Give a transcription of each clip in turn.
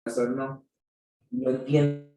no, no entiendo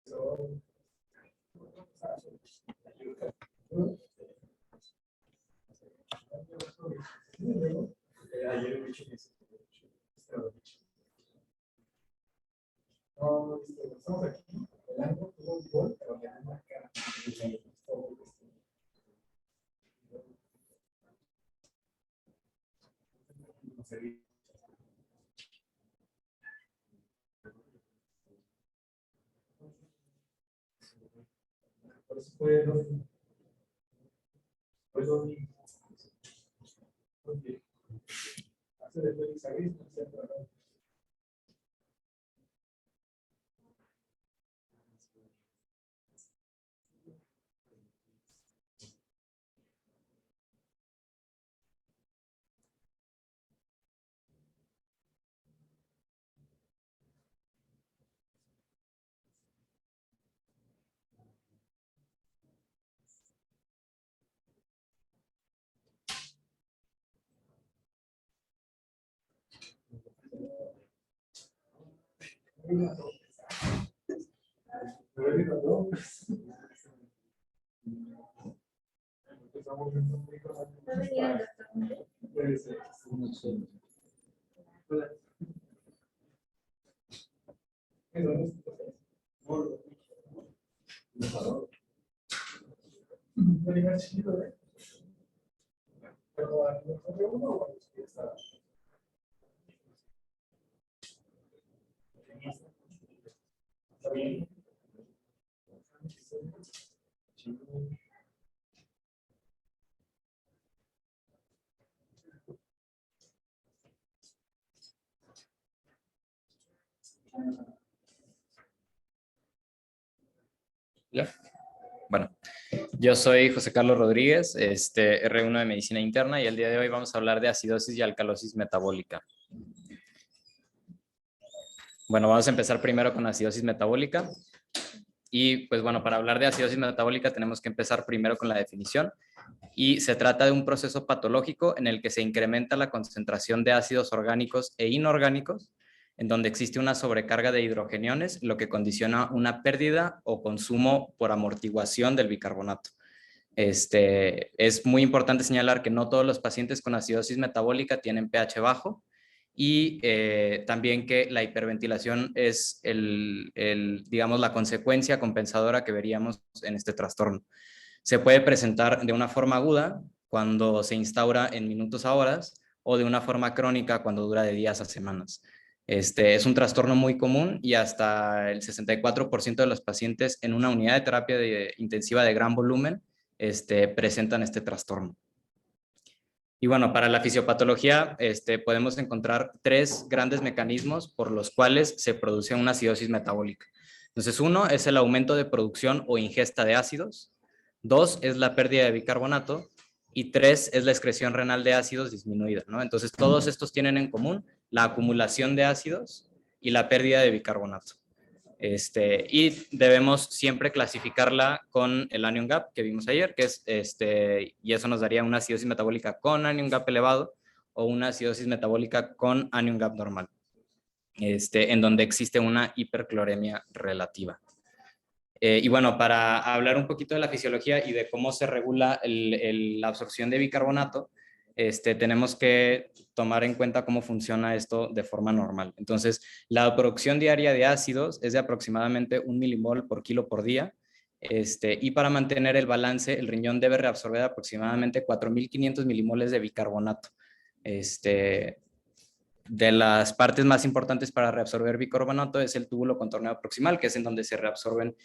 Estamos aquí, el ángulo, pero ya no marca. Por eso fue hace de Félix Aguirre, ¿Ya? Bueno, yo soy José Carlos Rodríguez, R1 de Medicina Interna, y el día de hoy vamos a hablar de acidosis y alcalosis metabólica. Bueno, vamos a empezar primero con acidosis metabólica. Y pues bueno, para hablar de acidosis metabólica tenemos que empezar primero con la definición. Y se trata de un proceso patológico en el que se incrementa la concentración de ácidos orgánicos e inorgánicos, en donde existe una sobrecarga de hidrogeniones, lo que condiciona una pérdida o consumo por amortiguación del bicarbonato. Es muy importante señalar que no todos los pacientes con acidosis metabólica tienen pH bajo, y también que la hiperventilación es digamos, la consecuencia compensadora que veríamos en este trastorno. Se puede presentar de una forma aguda cuando se instaura en minutos a horas, o de una forma crónica cuando dura de días a semanas. Es un trastorno muy común, y hasta el 64% de los pacientes en una unidad de terapia intensiva de gran volumen presentan este trastorno. Y bueno, para la fisiopatología podemos encontrar tres grandes mecanismos por los cuales se produce una acidosis metabólica. Entonces, uno es el aumento de producción o ingesta de ácidos. Dos es la pérdida de bicarbonato. Y tres es la excreción renal de ácidos disminuida, ¿no? Entonces, todos estos tienen en común la acumulación de ácidos y la pérdida de bicarbonato. Y debemos siempre clasificarla con el anion gap que vimos ayer, que es y eso nos daría una acidosis metabólica con anion gap elevado o una acidosis metabólica con anion gap normal, en donde existe una hipercloremia relativa. Y bueno, para hablar un poquito de la fisiología y de cómo se regula la absorción de bicarbonato, tenemos que tomar en cuenta cómo funciona esto de forma normal. Entonces, la producción diaria de ácidos es de aproximadamente 1 milimol por kilo por día. Y para mantener el balance, el riñón debe reabsorber aproximadamente 4.500 milimoles de bicarbonato. De las partes más importantes para reabsorber bicarbonato es el túbulo contorneado proximal, que es en donde se reabsorben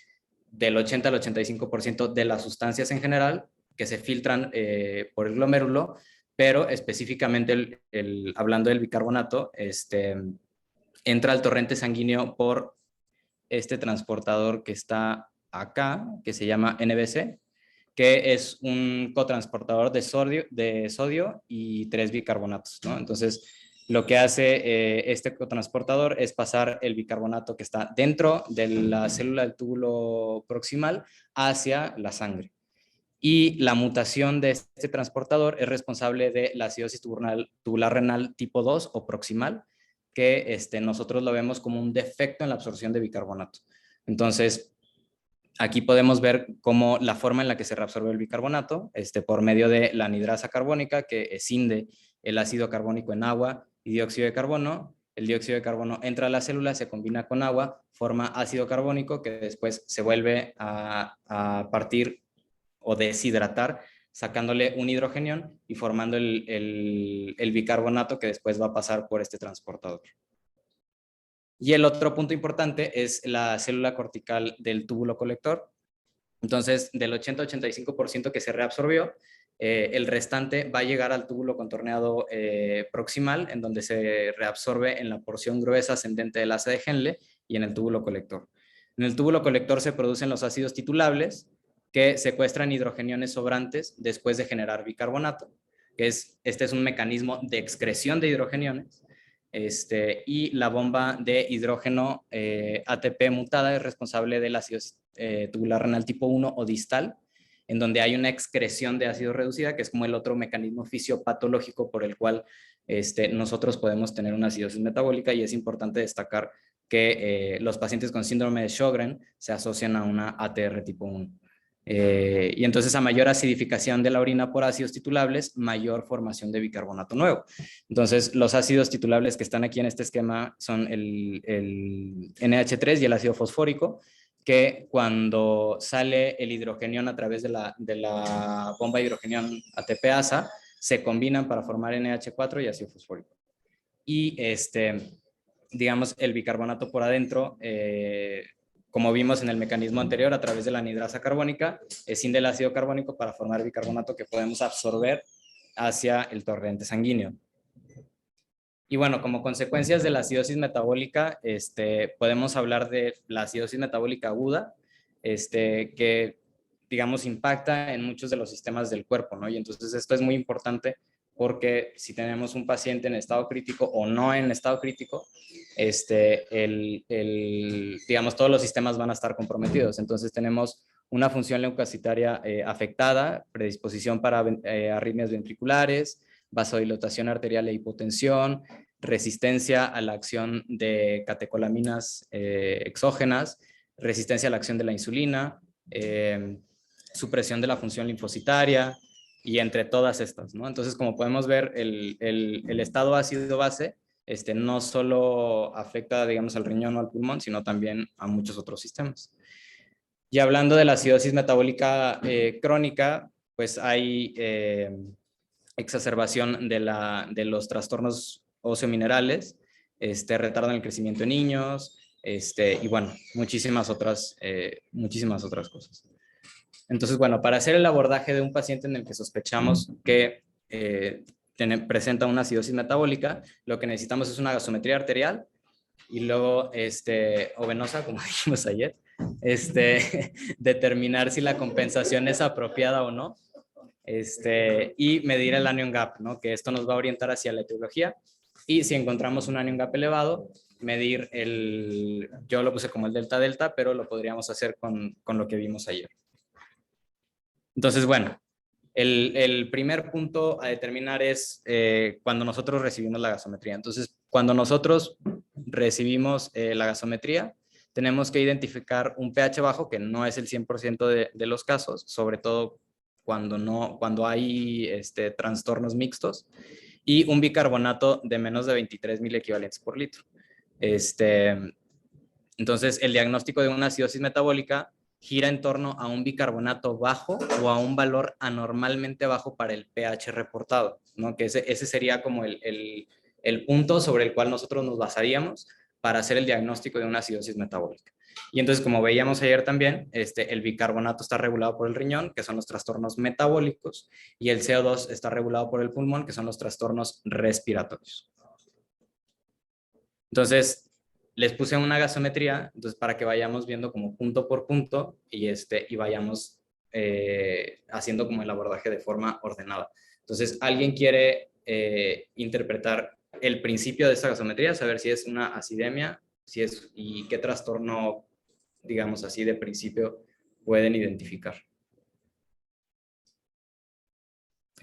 del 80 al 85% de las sustancias en general que se filtran por el glomérulo, pero específicamente hablando del bicarbonato, entra al torrente sanguíneo por este transportador que está acá, que se llama NBC, que es un cotransportador de sodio y 3 bicarbonatos, ¿no? Entonces, lo que hace este cotransportador es pasar el bicarbonato que está dentro de la célula del túbulo proximal hacia la sangre. Y la mutación de este transportador es responsable de la acidosis tubular renal tipo 2 o proximal, que nosotros lo vemos como un defecto en la absorción de bicarbonato. Entonces, Aquí podemos ver cómo la forma en la que se reabsorbe el bicarbonato, por medio de la anhidrasa carbónica que escinde el ácido carbónico en agua y dióxido de carbono. El dióxido de carbono entra a la célula, se combina con agua, forma ácido carbónico que después se vuelve a partir o deshidratar, sacándole un hidrogenión y formando el bicarbonato que después va a pasar por este transportador. Y el otro punto importante es la célula cortical del túbulo colector. Entonces, del 80-85% que se reabsorbió, el restante va a llegar al túbulo contorneado proximal, en donde se reabsorbe en la porción gruesa ascendente del asa de Henle y en el túbulo colector. En el túbulo colector se producen los ácidos titulables, que secuestran hidrogeniones sobrantes después de generar bicarbonato, que este es un mecanismo de excreción de hidrogeniones. Y la bomba de hidrógeno ATP mutada es responsable del ácido tubular renal tipo 1 o distal, en donde hay una excreción de ácido reducida, que es como el otro mecanismo fisiopatológico por el cual nosotros podemos tener una acidosis metabólica, y es importante destacar que los pacientes con síndrome de Sjögren se asocian a una ATR tipo 1. Y entonces a mayor acidificación de la orina por ácidos titulables, mayor formación de bicarbonato nuevo. Entonces los ácidos titulables que están aquí en este esquema son el NH3 y el ácido fosfórico, que cuando sale el hidrogenión a través de la bomba de hidrogenión ATP-ASA, se combinan para formar NH4 y ácido fosfórico. Y digamos, el bicarbonato por adentro, como vimos en el mecanismo anterior, a través de la anhidrasa carbónica, escinde el ácido carbónico para formar bicarbonato que podemos absorber hacia el torrente sanguíneo. Y bueno, como consecuencias de la acidosis metabólica, podemos hablar de la acidosis metabólica aguda, que, digamos, impacta en muchos de los sistemas del cuerpo, ¿no? Y entonces esto es muy importante porque si tenemos un paciente en estado crítico o no en estado crítico, digamos, todos los sistemas van a estar comprometidos. Entonces tenemos una función leucocitaria afectada, predisposición para arritmias ventriculares, vasodilatación arterial e hipotensión, resistencia a la acción de catecolaminas exógenas, resistencia a la acción de la insulina, supresión de la función linfocitaria, y entre todas estas, ¿no? Entonces, como podemos ver, el estado ácido-base no solo afecta, digamos, al riñón o al pulmón, sino también a muchos otros sistemas. Y hablando de la acidosis metabólica crónica, pues hay exacerbación de los trastornos óseo-minerales, retardan el crecimiento en niños, y bueno, muchísimas otras cosas. Entonces, bueno, para hacer el abordaje de un paciente en el que sospechamos que presenta una acidosis metabólica, lo que necesitamos es una gasometría arterial y luego, o venosa, como dijimos ayer, determinar si la compensación es apropiada o no, y medir el anion gap, ¿no? Que esto nos va a orientar hacia la etiología, y si encontramos un anion gap elevado, medir yo lo puse como el delta-delta, pero lo podríamos hacer con lo que vimos ayer. Entonces, bueno, el primer punto a determinar es cuando nosotros recibimos la gasometría. Entonces, cuando nosotros recibimos la gasometría, tenemos que identificar un pH bajo, que no es el 100% de los casos, sobre todo cuando hay trastornos mixtos, y un bicarbonato de menos de 23 mil equivalentes por litro. Entonces, el diagnóstico de una acidosis metabólica gira en torno a un bicarbonato bajo o a un valor anormalmente bajo para el pH reportado, ¿no? Que ese sería como el punto sobre el cual nosotros nos basaríamos para hacer el diagnóstico de una acidosis metabólica. Y entonces, como veíamos ayer también, el bicarbonato está regulado por el riñón, que son los trastornos metabólicos, y el CO2 está regulado por el pulmón, que son los trastornos respiratorios. Entonces, les puse una gasometría, entonces para que vayamos viendo como punto por punto y vayamos haciendo como el abordaje de forma ordenada. Entonces, ¿alguien quiere interpretar el principio de esta gasometría? Saber si es una acidemia, y qué trastorno, digamos así, de principio pueden identificar.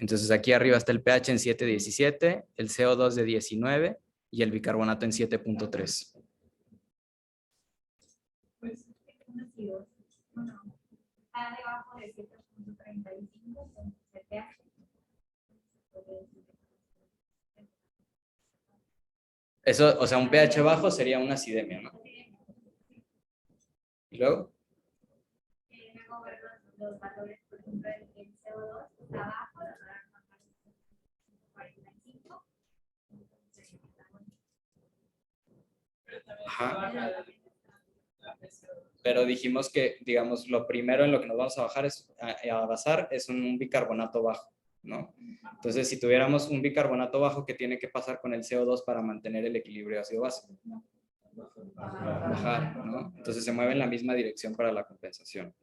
Entonces, aquí arriba está el pH en 7.17, el CO2 de 19 y el bicarbonato en 7.3. Pues, una acidosis. Bueno, está debajo de 7.35, entonces el pH. Eso, o sea, un pH bajo sería una acidemia, ¿no? Y luego, Luego ver los valores, por ejemplo, el CO2 está abajo, la verdad, 45. ajá. Pero dijimos que, digamos, lo primero en lo que nos vamos a bajar es a basar es un bicarbonato bajo, ¿no? Entonces, si tuviéramos un bicarbonato bajo, ¿qué tiene que pasar con el CO2 para mantener el equilibrio ácido-base? Bajar, ¿no? Entonces se mueve en la misma dirección para la compensación.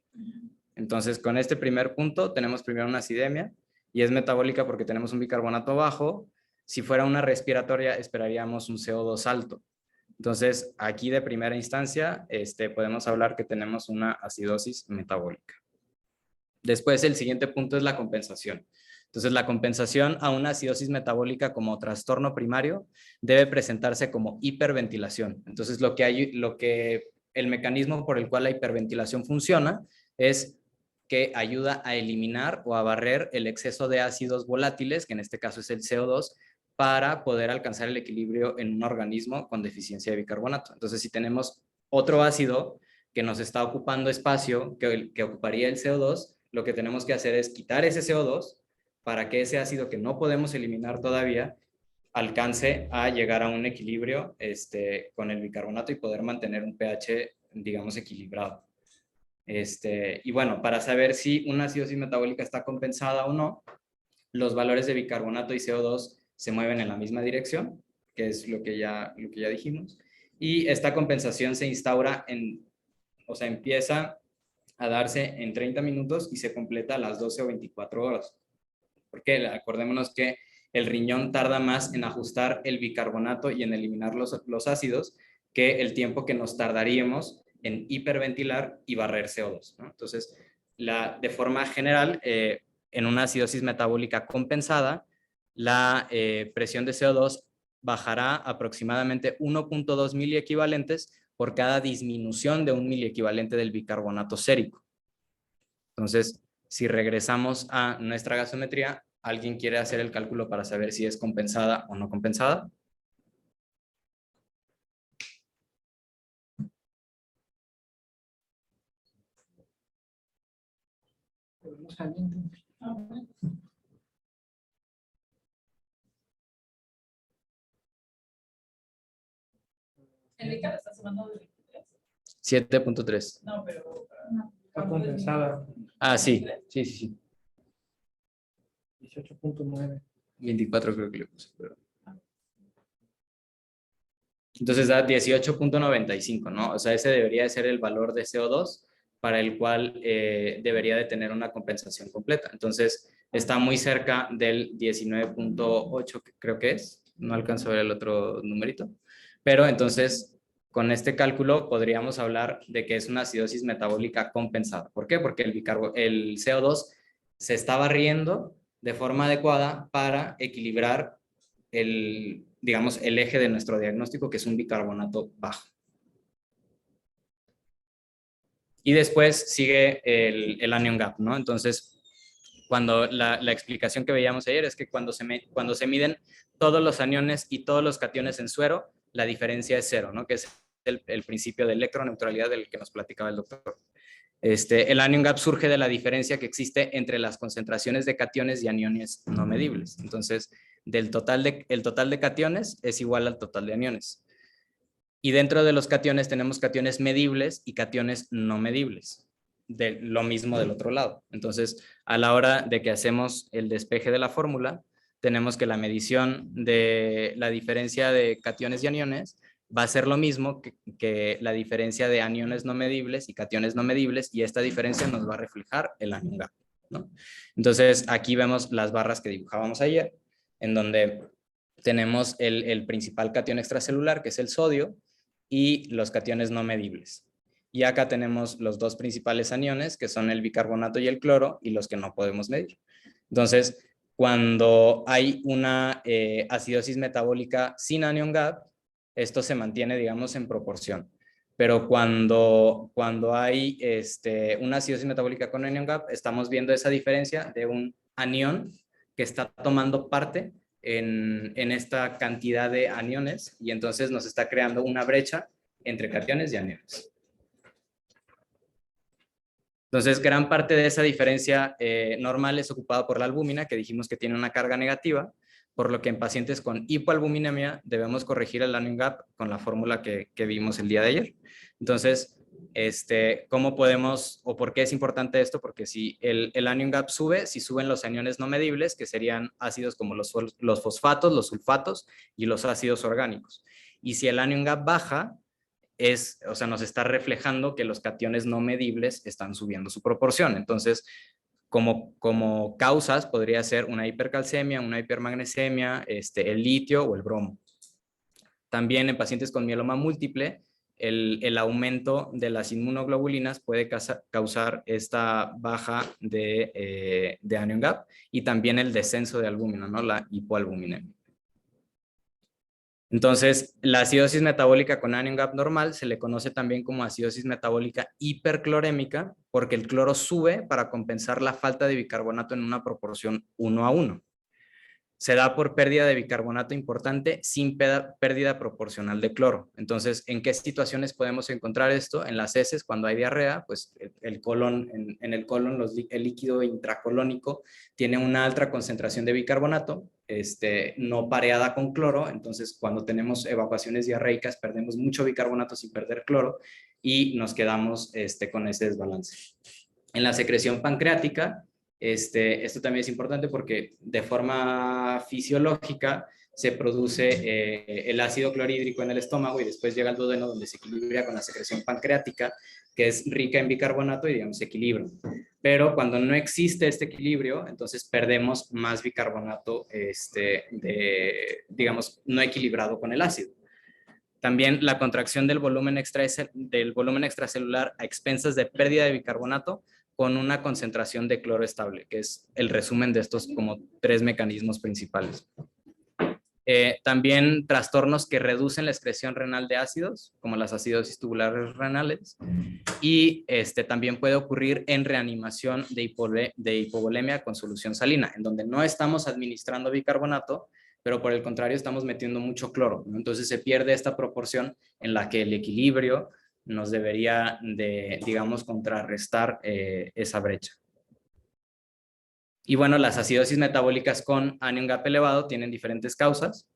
Entonces, con este primer punto, tenemos primero una acidemia y es metabólica porque tenemos un bicarbonato bajo. Si fuera una respiratoria, esperaríamos un CO2 alto. Entonces, aquí de primera instancia, podemos hablar que tenemos una acidosis metabólica. Después, el siguiente punto es la compensación. Entonces, la compensación a una acidosis metabólica como trastorno primario debe presentarse como hiperventilación. Entonces, el mecanismo por el cual la hiperventilación funciona es que ayuda a eliminar o a barrer el exceso de ácidos volátiles, que en este caso es el CO2, para poder alcanzar el equilibrio en un organismo con deficiencia de bicarbonato. Entonces, si tenemos otro ácido que nos está ocupando espacio, que ocuparía el CO2, lo que tenemos que hacer es quitar ese CO2 para que ese ácido que no podemos eliminar todavía alcance a llegar a un equilibrio con el bicarbonato y poder mantener un pH, digamos, equilibrado. Y bueno, para saber si una acidosis metabólica está compensada o no, los valores de bicarbonato y CO2 se mueven en la misma dirección, que es lo que ya dijimos, y esta compensación se instaura empieza a darse en 30 minutos y se completa a las 12 o 24 horas. Porque acordémonos que el riñón tarda más en ajustar el bicarbonato y en eliminar los ácidos que el tiempo que nos tardaríamos en hiperventilar y barrer CO2, ¿no? Entonces, de forma general, en una acidosis metabólica compensada, la presión de CO2 bajará aproximadamente 1.2 miliequivalentes por cada disminución de un miliequivalente del bicarbonato sérico. Entonces, si regresamos a nuestra gasometría, ¿alguien quiere hacer el cálculo para saber si es compensada o no compensada? ¿El ICAP está sumando de 23? 7.3. No, pero... Está compensada. Ah, sí. Sí. 18.9. 24 creo que le puse. Pero... Entonces da 18.95, ¿no? O sea, ese debería de ser el valor de CO2 para el cual debería de tener una compensación completa. Entonces, está muy cerca del 19.8, creo que es. No alcanzo a ver el otro numerito. Pero entonces, con este cálculo podríamos hablar de que es una acidosis metabólica compensada. ¿Por qué? Porque el CO2 se está barriendo de forma adecuada para equilibrar digamos, el eje de nuestro diagnóstico, que es un bicarbonato bajo. Y después sigue el anion gap, ¿no? Entonces, cuando la explicación que veíamos ayer es que cuando se miden todos los aniones y todos los cationes en suero, la diferencia es cero, ¿no? Que es el principio de electroneutralidad del que nos platicaba el doctor. El anion gap surge de la diferencia que existe entre las concentraciones de cationes y aniones no medibles. Entonces, el total de cationes es igual al total de aniones. Y dentro de los cationes tenemos cationes medibles y cationes no medibles. Lo mismo del otro lado. Entonces, a la hora de que hacemos el despeje de la fórmula, tenemos que la medición de la diferencia de cationes y aniones va a ser lo mismo que la diferencia de aniones no medibles y cationes no medibles, y esta diferencia nos va a reflejar el anion gap, ¿no? Entonces, aquí vemos las barras que dibujábamos ayer, en donde tenemos el principal catión extracelular, que es el sodio, y los cationes no medibles. Y acá tenemos los dos principales aniones, que son el bicarbonato y el cloro, y los que no podemos medir. Entonces, cuando hay una acidosis metabólica sin anion gap, esto se mantiene, digamos, en proporción. pero cuando hay una acidosis metabólica con anion gap, estamos viendo esa diferencia de un anión que está tomando parte en esta cantidad de aniones y entonces nos está creando una brecha entre cationes y aniones. Entonces, gran parte de esa diferencia normal es ocupada por la albúmina, que dijimos que tiene una carga negativa, por lo que en pacientes con hipoalbuminemia debemos corregir el anion gap con la fórmula que vimos el día de ayer. Entonces, ¿cómo podemos o por qué es importante esto? Porque si el anion gap sube, si suben los aniones no medibles, que serían ácidos como los fosfatos, los sulfatos y los ácidos orgánicos. Y si el anion gap baja, nos está reflejando que los cationes no medibles están subiendo su proporción. Entonces, como causas podría ser una hipercalcemia, una hipermagnesemia, el litio o el bromo. También en pacientes con mieloma múltiple, el aumento de las inmunoglobulinas puede causar esta baja de anion gap y también el descenso de albúmina, ¿no? La hipoalbuminemia. Entonces, la acidosis metabólica con anion gap normal se le conoce también como acidosis metabólica hiperclorémica porque el cloro sube para compensar la falta de bicarbonato en una proporción 1:1. Se da por pérdida de bicarbonato importante sin pérdida proporcional de cloro. Entonces, ¿en qué situaciones podemos encontrar esto? En las heces, cuando hay diarrea, pues el colon, en el colon el líquido intracolónico tiene una alta concentración de bicarbonato, no pareada con cloro. Entonces, cuando tenemos evacuaciones diarreicas, perdemos mucho bicarbonato sin perder cloro y nos quedamos con ese desbalance. En la secreción pancreática, esto también es importante porque de forma fisiológica se produce el ácido clorhídrico en el estómago y después llega al duodeno donde se equilibra con la secreción pancreática, que es rica en bicarbonato y digamos se equilibra. Pero cuando no existe este equilibrio, entonces perdemos más bicarbonato, digamos, no equilibrado con el ácido. También la contracción del volumen extracelular a expensas de pérdida de bicarbonato con una concentración de cloro estable, que es el resumen de estos como 3 mecanismos principales. También trastornos que reducen la excreción renal de ácidos, como las acidosis tubulares renales, y también puede ocurrir en reanimación de hipovolemia con solución salina, en donde no estamos administrando bicarbonato, pero por el contrario estamos metiendo mucho cloro, ¿no? Entonces se pierde esta proporción en la que el equilibrio nos debería de, digamos, contrarrestar esa brecha. Y bueno, las acidosis metabólicas con anion gap elevado tienen diferentes causas.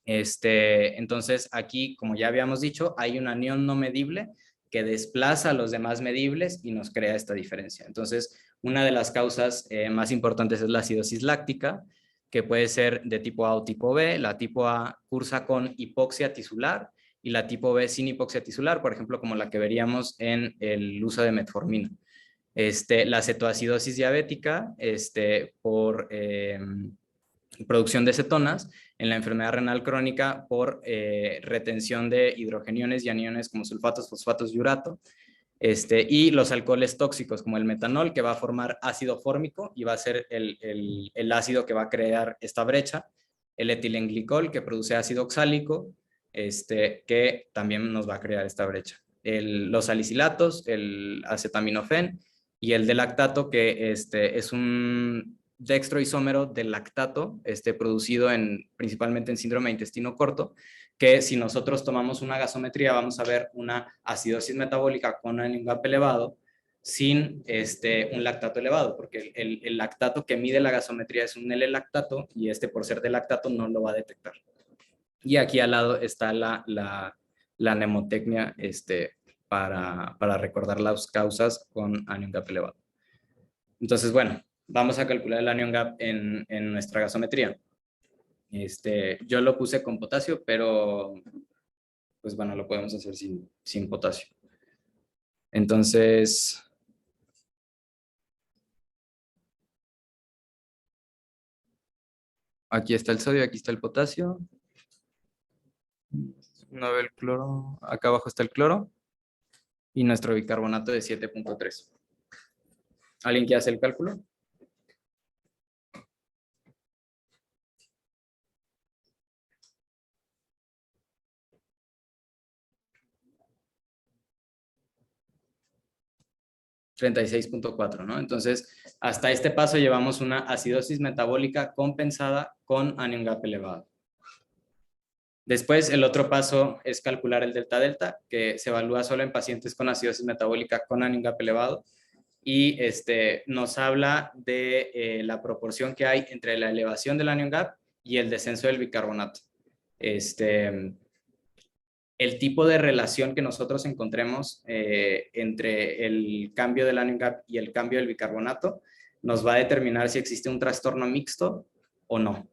Entonces aquí, como ya habíamos dicho, hay un anión no medible que desplaza a los demás medibles y nos crea esta diferencia. Entonces, una de las causas más importantes es la acidosis láctica, que puede ser de tipo A o tipo B. La tipo A cursa con hipoxia tisular y la tipo B sin hipoxia tisular, por ejemplo, como la que veríamos en el uso de metformina. La cetoacidosis diabética, por producción de cetonas, en la enfermedad renal crónica por retención de hidrogeniones y aniones como sulfatos, fosfatos y urato, y los alcoholes tóxicos como el metanol, que va a formar ácido fórmico y va a ser el ácido que va a crear esta brecha, el etilenglicol, que produce ácido oxálico, que también nos va a crear esta brecha, los salicilatos, el acetaminofén y el delactato, que es un dextroisómero del lactato, producido principalmente en síndrome de intestino corto, que si nosotros tomamos una gasometría vamos a ver una acidosis metabólica con anion gap elevado sin un lactato elevado, porque el lactato que mide la gasometría es un L-lactato y por ser de lactato no lo va a detectar. Y aquí al lado está la mnemotecnia para recordar las causas con anion gap elevado. Entonces, bueno, vamos a calcular el anion gap en nuestra gasometría. Yo lo puse con potasio, pero pues bueno, lo podemos hacer sin potasio. Entonces, aquí está el sodio, aquí está el potasio. No veo el cloro. Acá abajo está el cloro. Y nuestro bicarbonato de 7.3. ¿Alguien quiere hacer el cálculo? 36.4, ¿no? Entonces, hasta este paso llevamos una acidosis metabólica compensada con anion gap elevado. Después, el otro paso es calcular el delta-delta, que se evalúa solo en pacientes con acidosis metabólica con anion gap elevado, y nos habla de la proporción que hay entre la elevación del anion gap y el descenso del bicarbonato. El tipo de relación que nosotros encontremos entre el cambio del anion gap y el cambio del bicarbonato nos va a determinar si existe un trastorno mixto o no.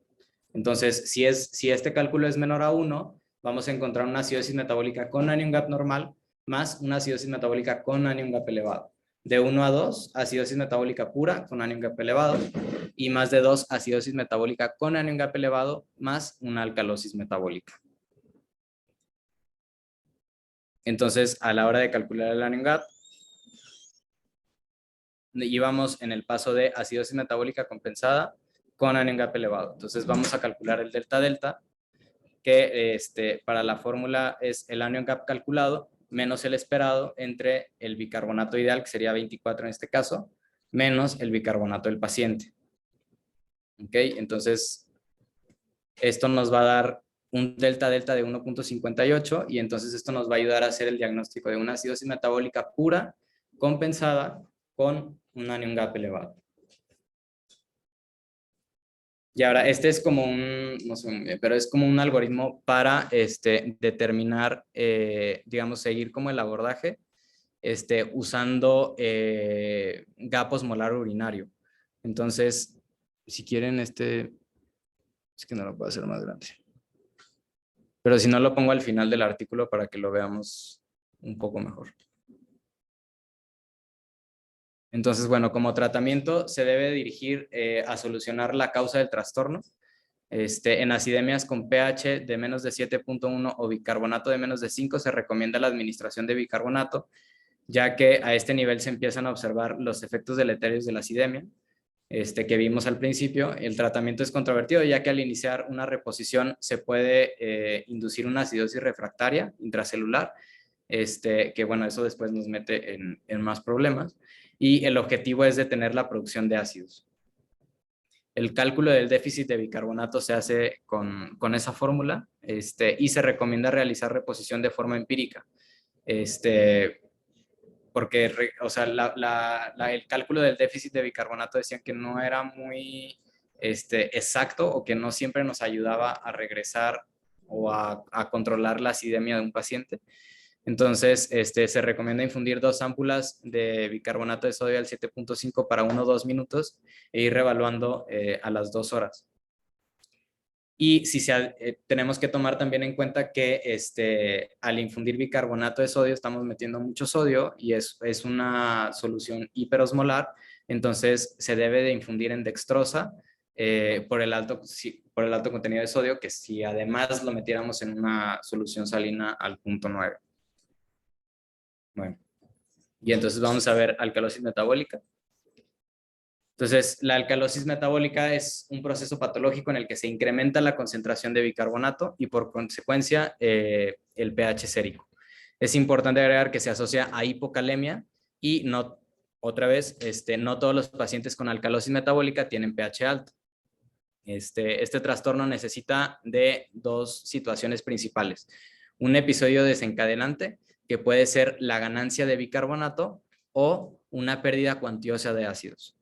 Entonces, si este cálculo es menor a 1, vamos a encontrar una acidosis metabólica con anion gap normal más una acidosis metabólica con anion gap elevado. De 1 a 2, acidosis metabólica pura con anion gap elevado, y más de 2, acidosis metabólica con anion gap elevado más una alcalosis metabólica. Entonces, a la hora de calcular el anion gap, íbamos en el paso de acidosis metabólica compensada con anion gap elevado. Entonces, vamos a calcular el delta-delta, que para la fórmula es el anion gap calculado menos el esperado entre el bicarbonato ideal, que sería 24 en este caso, menos el bicarbonato del paciente. ¿Ok? Entonces, esto nos va a dar un delta-delta de 1.58, y entonces esto nos va a ayudar a hacer el diagnóstico de una acidosis metabólica pura compensada con un anion gap elevado. Y ahora, este es como un, no sé muy bien, pero es como un algoritmo para determinar, digamos, seguir como el abordaje, usando gap osmolar urinario. Entonces, si quieren, es que no lo puedo hacer más grande. Pero si no, lo pongo al final del artículo para que lo veamos un poco mejor. Entonces, bueno, como tratamiento se debe dirigir a solucionar la causa del trastorno. En acidemias con pH de menos de 7.1 o bicarbonato de menos de 5 se recomienda la administración de bicarbonato, ya que a este nivel se empiezan a observar los efectos deleterios de la acidemia, que vimos al principio. El tratamiento es controvertido, ya que al iniciar una reposición se puede inducir una acidosis refractaria intracelular, que bueno, eso después nos mete en más problemas, y el objetivo es detener la producción de ácidos. El cálculo del déficit de bicarbonato se hace con esa fórmula, y se recomienda realizar reposición de forma empírica, porque o sea, el cálculo del déficit de bicarbonato decían que no era muy exacto, o que no siempre nos ayudaba a regresar o a controlar la acidemia de un paciente. Entonces, se recomienda infundir 2 ámpulas de bicarbonato de sodio al 7.5 para 1 o 2 minutos e ir revaluando a las 2 horas. Y tenemos que tomar también en cuenta que al infundir bicarbonato de sodio estamos metiendo mucho sodio, y es una solución hiperosmolar. Entonces se debe de infundir en dextrosa por el alto contenido de sodio, que si además lo metiéramos en una solución salina al 0.9. Bueno, y entonces vamos a ver alcalosis metabólica. Entonces, la alcalosis metabólica es un proceso patológico en el que se incrementa la concentración de bicarbonato y por consecuencia el pH sérico. Es importante agregar que se asocia a hipocalemia, y no, otra vez, no todos los pacientes con alcalosis metabólica tienen pH alto. Este trastorno necesita de 2 situaciones principales: un episodio desencadenante, que puede ser la ganancia de bicarbonato, o una pérdida cuantiosa de ácidos.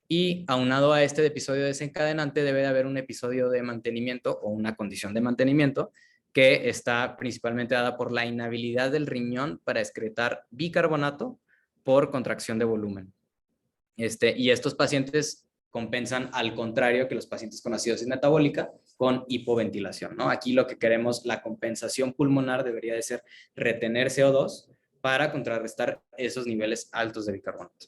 Y aunado a este episodio desencadenante debe de haber un episodio de mantenimiento o una condición de mantenimiento, que está principalmente dada por la inhabilidad del riñón para excretar bicarbonato por contracción de volumen. Y estos pacientes compensan al contrario que los pacientes con acidosis metabólica, con hipoventilación, ¿no? Aquí lo que queremos, la compensación pulmonar debería de ser retener CO2 para contrarrestar esos niveles altos de bicarbonato.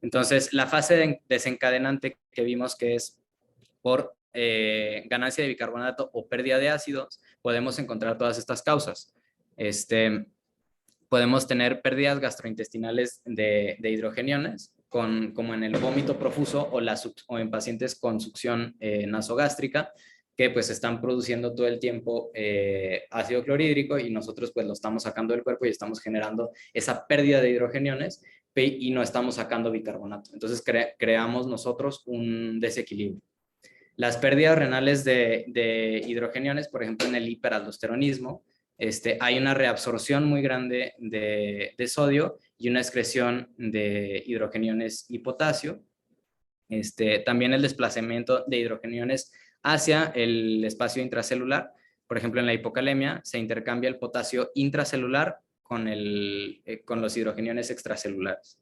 Entonces, la fase desencadenante que vimos que es por ganancia de bicarbonato o pérdida de ácidos, podemos encontrar todas estas causas. Podemos tener pérdidas gastrointestinales de hidrogeniones, como en el vómito profuso o en pacientes con succión nasogástrica, que pues están produciendo todo el tiempo ácido clorhídrico, y nosotros pues lo estamos sacando del cuerpo y estamos generando esa pérdida de hidrogeniones, y no estamos sacando bicarbonato. Entonces creamos nosotros un desequilibrio. Las pérdidas renales de hidrogeniones, por ejemplo, en el hiperaldosteronismo, hay una reabsorción muy grande de sodio y una excreción de hidrogeniones y potasio. También el desplazamiento de hidrogeniones hacia el espacio intracelular. Por ejemplo, en la hipocalemia se intercambia el potasio intracelular con los hidrogeniones extracelulares.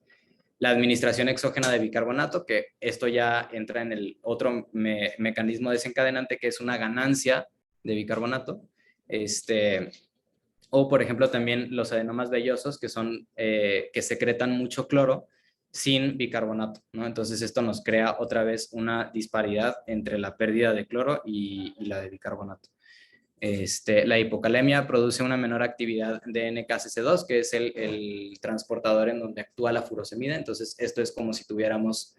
La administración exógena de bicarbonato, que esto ya entra en el otro mecanismo desencadenante, que es una ganancia de bicarbonato. O, por ejemplo, también los adenomas vellosos, que secretan mucho cloro sin bicarbonato, ¿no? Entonces, esto nos crea otra vez una disparidad entre la pérdida de cloro y la de bicarbonato. La hipocalemia produce una menor actividad de NKCC2, que es el transportador en donde actúa la furosemida. Entonces, esto es como si tuviéramos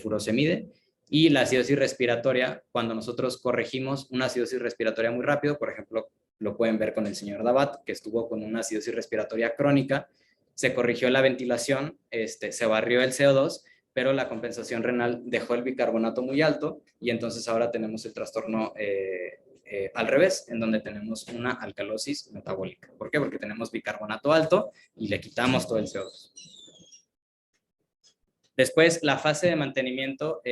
furosemide. Y la acidosis respiratoria, cuando nosotros corregimos una acidosis respiratoria muy rápido, por ejemplo, lo pueden ver con el señor Dabat, que estuvo con una acidosis respiratoria crónica, se corrigió la ventilación, se barrió el CO2, pero la compensación renal dejó el bicarbonato muy alto y entonces ahora tenemos el trastorno al revés, en donde tenemos una alcalosis metabólica. ¿Por qué? Porque tenemos bicarbonato alto y le quitamos todo el CO2. Después, la fase de mantenimiento,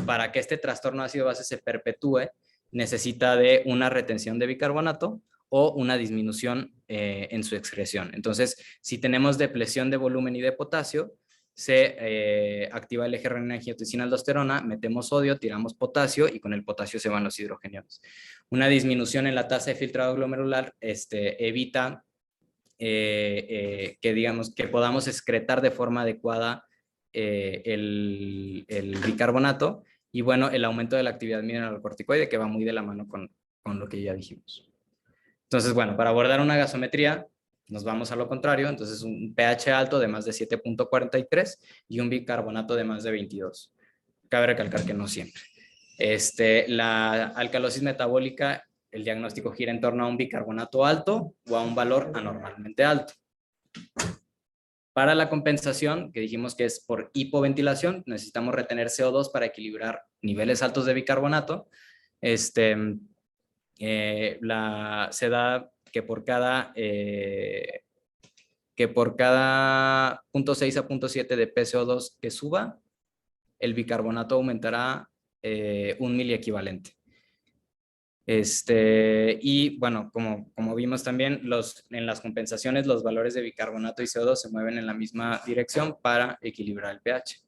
para que este trastorno ácido-base se perpetúe, necesita de una retención de bicarbonato o una disminución en su excreción. Entonces, si tenemos depresión de volumen y de potasio, se activa el eje renina-angiotensina-aldosterona, metemos sodio, tiramos potasio y con el potasio se van los hidrogeniones. Una disminución en la tasa de filtrado glomerular evita que podamos excretar de forma adecuada el bicarbonato y bueno, el aumento de la actividad mineralocorticoide, que va muy de la mano con lo que ya dijimos. Entonces, bueno, para abordar una gasometría nos vamos a lo contrario. Entonces, un pH alto de más de 7.43 y un bicarbonato de más de 22. Cabe recalcar que no siempre. La alcalosis metabólica, el diagnóstico gira en torno a un bicarbonato alto o a un valor anormalmente alto. Para la compensación, que dijimos que es por hipoventilación, necesitamos retener CO2 para equilibrar niveles altos de bicarbonato. Se da que por cada 0.6 a 0.7 de PCO2 que suba, el bicarbonato aumentará 1 miliequivalente. Y bueno, como vimos también, en las compensaciones los valores de bicarbonato y CO2 se mueven en la misma dirección para equilibrar el pH.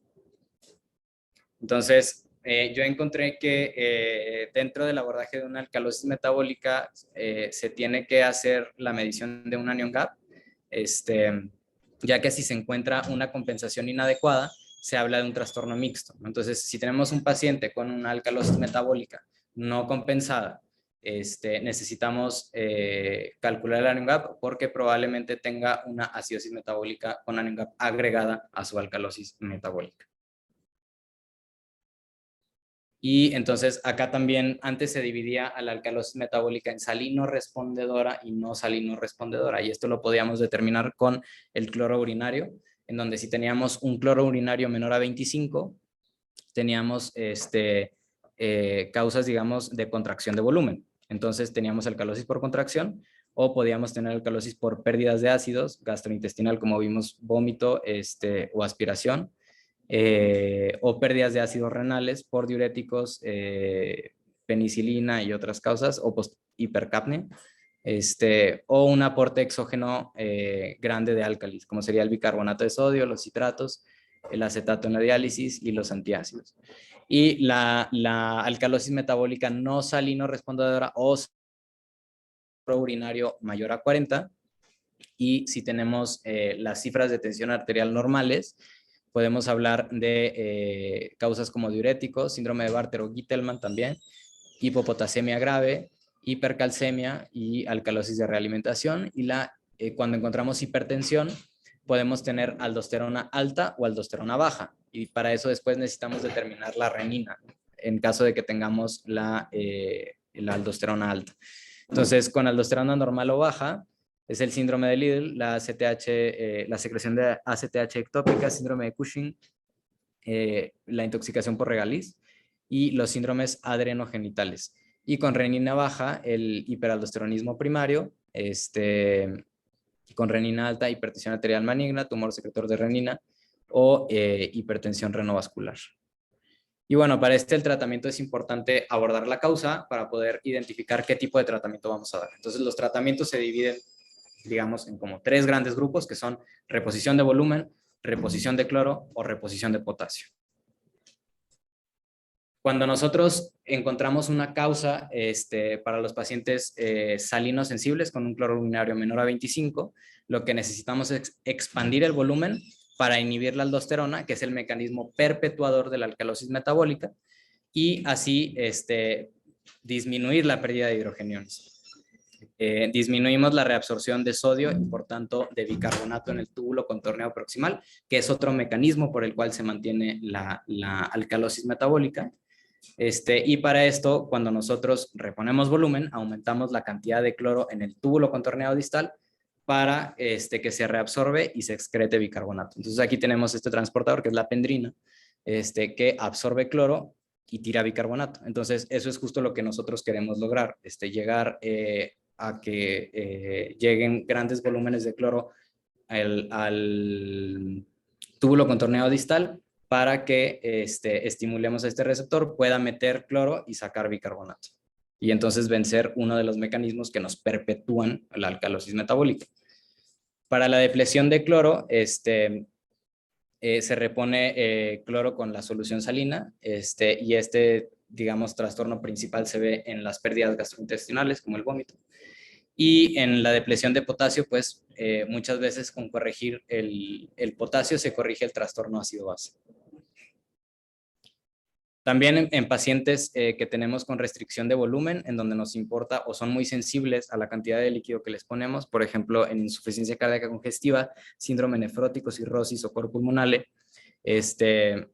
Entonces, yo encontré que dentro del abordaje de una alcalosis metabólica se tiene que hacer la medición de un anion gap, ya que si se encuentra una compensación inadecuada, se habla de un trastorno mixto. Entonces, si tenemos un paciente con una alcalosis metabólica no compensada, necesitamos calcular el anion gap porque probablemente tenga una acidosis metabólica con anion gap agregada a su alcalosis metabólica. Y entonces acá también antes se dividía a la alcalosis metabólica en salino respondedora y no salino respondedora. Y esto lo podíamos determinar con el cloro urinario, en donde si teníamos un cloro urinario menor a 25, teníamos causas, digamos, de contracción de volumen. Entonces teníamos alcalosis por contracción o podíamos tener alcalosis por pérdidas de ácidos gastrointestinal, como vimos, vómito o aspiración. O pérdidas de ácidos renales por diuréticos, penicilina y otras causas, o hipercapnia, o un aporte exógeno grande de álcalis, como sería el bicarbonato de sodio, los citratos, el acetato en la diálisis y los antiácidos. Y la alcalosis metabólica no salino respondedora o urinario mayor a 40, y si tenemos las cifras de tensión arterial normales, podemos hablar de causas como diuréticos, síndrome de Bartter o Gitelman también, hipopotasemia grave, hipercalcemia y alcalosis de realimentación. Y cuando encontramos hipertensión, podemos tener aldosterona alta o aldosterona baja. Y para eso después necesitamos determinar la renina, en caso de que tengamos la aldosterona alta. Entonces, con aldosterona normal o baja, Es el síndrome de Liddle, la ACTH, la secreción de ACTH ectópica, síndrome de Cushing, la intoxicación por regaliz y los síndromes adrenogenitales. Y con renina baja, el hiperaldosteronismo primario, con renina alta, hipertensión arterial maligna, tumor secretor de renina o hipertensión renovascular. Y bueno, para el tratamiento es importante abordar la causa para poder identificar qué tipo de tratamiento vamos a dar. Entonces, los tratamientos se dividen, digamos, en como 3 grandes grupos, que son reposición de volumen, reposición de cloro o reposición de potasio. Cuando nosotros encontramos una causa para los pacientes salinos sensibles con un cloro urinario menor a 25, lo que necesitamos es expandir el volumen para inhibir la aldosterona, que es el mecanismo perpetuador de la alcalosis metabólica, y así disminuir la pérdida de hidrogeniones. Disminuimos la reabsorción de sodio y por tanto de bicarbonato en el túbulo contorneado proximal, que es otro mecanismo por el cual se mantiene la alcalosis metabólica. Y para esto, cuando nosotros reponemos volumen, aumentamos la cantidad de cloro en el túbulo contorneado distal para que se reabsorbe y se excrete bicarbonato. Entonces aquí tenemos este transportador que es la pendrina, que absorbe cloro y tira bicarbonato. Entonces eso es justo lo que nosotros queremos lograr, llegar a que lleguen grandes volúmenes de cloro al túbulo contorneado distal para que estimulemos a este receptor, pueda meter cloro y sacar bicarbonato. Y entonces vencer uno de los mecanismos que nos perpetúan la alcalosis metabólica. Para la depleción de cloro, se repone cloro con la solución salina, y digamos, trastorno principal se ve en las pérdidas gastrointestinales, como el vómito. Y en la depleción de potasio, pues muchas veces con corregir el potasio se corrige el trastorno ácido-base. También en pacientes que tenemos con restricción de volumen, en donde nos importa o son muy sensibles a la cantidad de líquido que les ponemos, por ejemplo, en insuficiencia cardíaca congestiva, síndrome nefrótico, cirrosis o cor pulmonale, se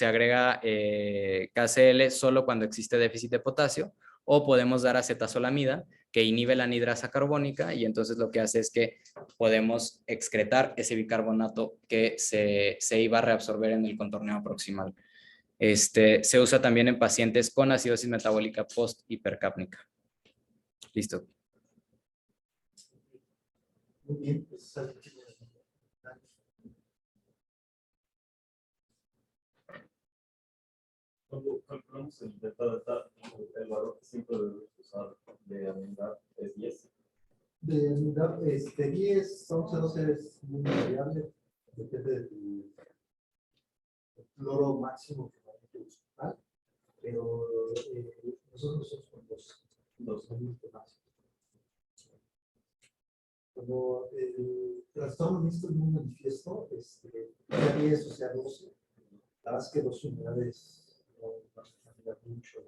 agrega KCl solo cuando existe déficit de potasio, o podemos dar acetazolamida, que inhibe la anhidrasa carbónica, y entonces lo que hace es que podemos excretar ese bicarbonato que se iba a reabsorber en el contorneo proximal. Se usa también en pacientes con acidosis metabólica post-hipercápnica. Listo. Muy bien, pues, Cuando calculamos el beta, el valor que siempre debemos usar de unidad es 10. de unidad, 10, 11, 12 es muy variable, depende de tu cloro máximo que vayas a usar, pero nosotros somos con los límites máximos. Como el trastorno mixto es muy manifiesto, sea 10 o sea 12, la verdad es que 2 unidades no van a cambiar mucho.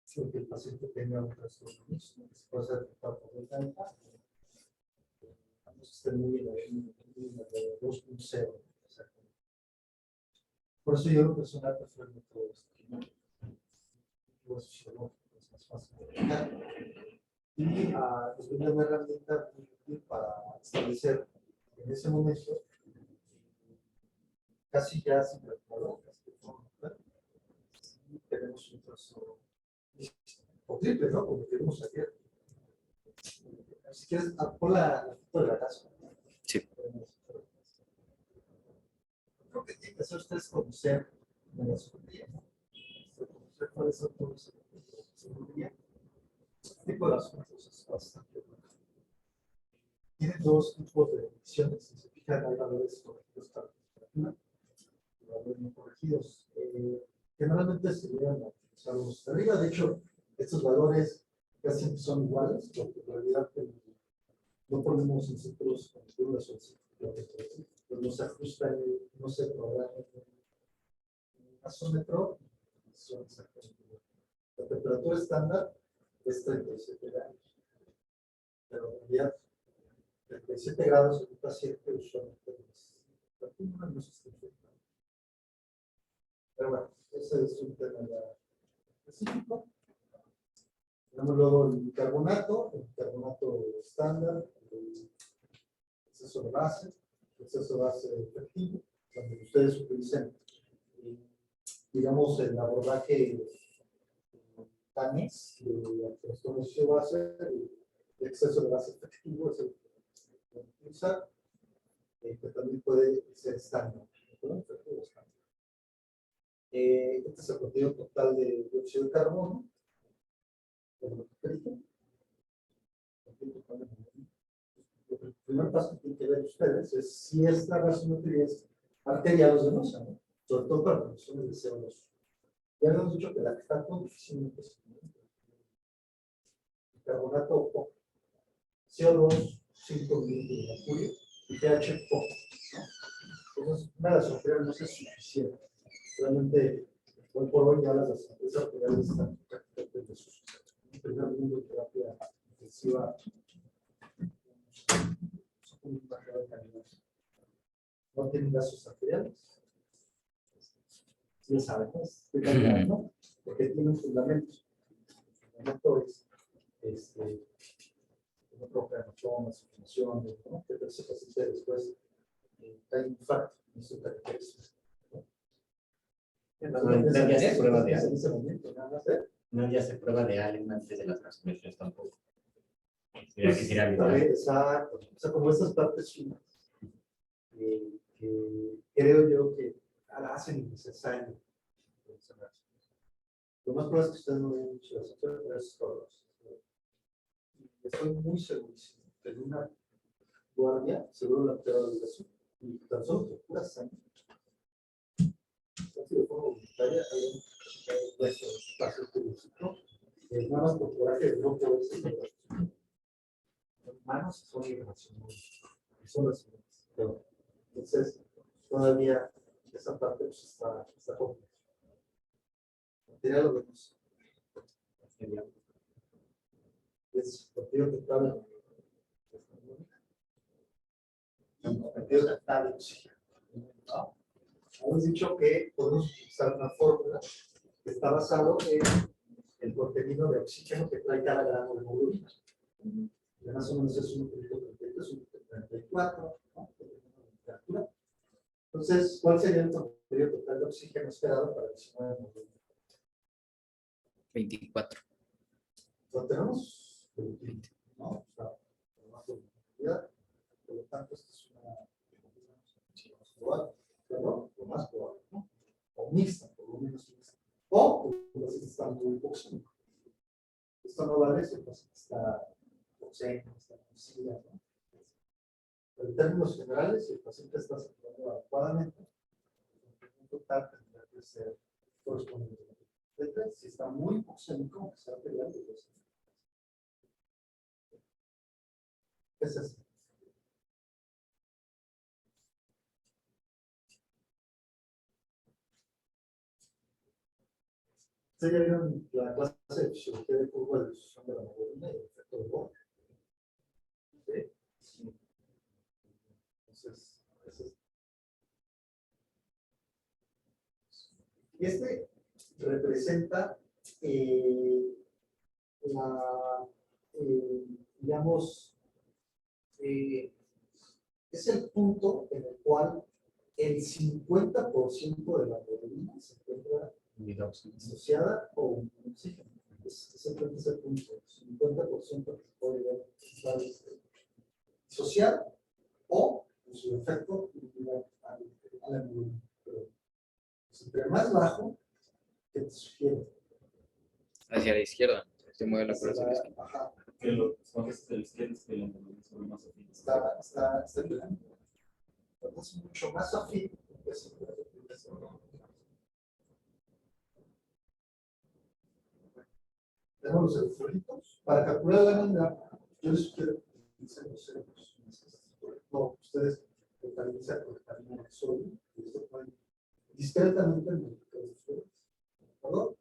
Si que el paciente tenga un trastorno mixto, que se puede hacer por delta alta, vamos a estar muy en la de 2.0. Por eso yo lo personal prefiero el método sociológico, es más fácil de aplicar. Y es una herramienta muy útil para establecer en ese momento casi ya sin calculador, y tenemos un trastorno o triple, ¿no? Como tenemos ayer. Si quieres, pon la foto de la casa. Sí. Lo que tiene que hacer ustedes es conocer de la psicología, ¿no? Conocer cuáles son todos los psicología. Este tipo de asuntos es bastante bueno. Tienen 2 tipos de mediciones. Si se fijan, hay valores corregidos para la temperatura y valores no corregidos. Generalmente se llegan a utilizar los de arriba. De hecho, estos valores casi son iguales, porque en realidad no ponemos en círculos con figuras o en círculos, pues no se ajusta, no se programa en un gasómetro. Son exactamente igual. La temperatura estándar es 37 grados, pero en realidad 37 grados en un paciente usualmente no se está infectando. Pero bueno, ese es un tema ya específico. Tenemos luego el bicarbonato estándar, el exceso de base, efectivo, donde ustedes utilicen, digamos, el abordaje TANES, de alteración de base, el exceso de base efectivo, es el que pueden utilizar, que también puede ser estándar. Efectivo estándar. Este es el contenido total de dióxido de carbono. El primer paso que tienen que ver ustedes es si esta gasometría es arterial o venosa, ¿no? Sobre todo para producciones de CO2. Ya habíamos dicho que la que está con difícilmente se comunica. Carbonato poco, CO2 5 mililitros de mercurio y pH poco, ¿no? Entonces, una gasometría no es suficiente. Realmente, hoy por hoy ya las gasometrías arteriales están prácticamente de sus primer mundo de terapia intensiva. No tienen gasos arteriales. Ya saben, ¿no? Porque tienen fundamentos. El fundamento es no provoca hematomas, inflamaciones, ¿no? Que ese paciente después hay infarto. Eso es característico. No ya se prueba de en algo. ese momento, nada más. No ya se prueba de algo antes de las gasometrías tampoco. Pues, Quisiera exacto. O sea, como estas partes finas, que creo yo que hacen innecesario. Lo más probable es que ustedes no hayan dicho las otras cosas. Estoy muy segurísimo que en una guardia, seguro la prueba de educación, y tan solo que pura sangre, casi de forma voluntaria, hay un puesto de espacio público, nada más por coraje de no poder ser manos son irracionales, son racionales. Entonces, todavía esa parte pues, está compleja. Material lo vemos. Es partido total. Partido total de oxígeno. Hemos dicho que podemos utilizar una fórmula que está basado en el contenido de oxígeno que trae cada gramo de hemoglobina. Más o menos es 1.33, 1.34, ¿no? Entonces, ¿cuál sería el contenido total de oxígeno esperado para el 19 de noviembre? 24. Lo tenemos 20, ¿no? O sea, más de la por lo tanto, esta es una probable, perdón, lo más probable, ¿no? O mixta, por lo menos mixta. O el paciente está muy oxígeno. Esto no vale si el paciente está oxígeno, está consciente, ¿no? Pero en términos generales, si el paciente está saturando adecuadamente, el total tendría que ser correspondiente. Si está muy oxénico, que sea arterial, pues, ¿qué es eso? ¿Ustedes ya vieron la clase de fisiología de curva de difusión de la hemoglobina y el efecto de Bohr? ¿Sí? Sí. Entonces, este representa digamos, es el punto en el cual el 50% de la hemoglobina se encuentra asociada con oxígeno. Es el punto, 50% que se puede ver asociada o en su efecto a la hemoglobina. Pero entre más bajo, ¿qué te sugiere? Hacia la izquierda. Se mueve la corazón. Ajá. Que lo bajes de la izquierda es que la hemoglobina es más afín. Está bien. Es mucho más afín. Tenemos los electrolitos. Para calcular la anemia, yo les sugiero que utilicen los ceros. No, ustedes localizan con vitamina de sodio. Y esto pueden discretamente modificar los suelos. ¿Perdón?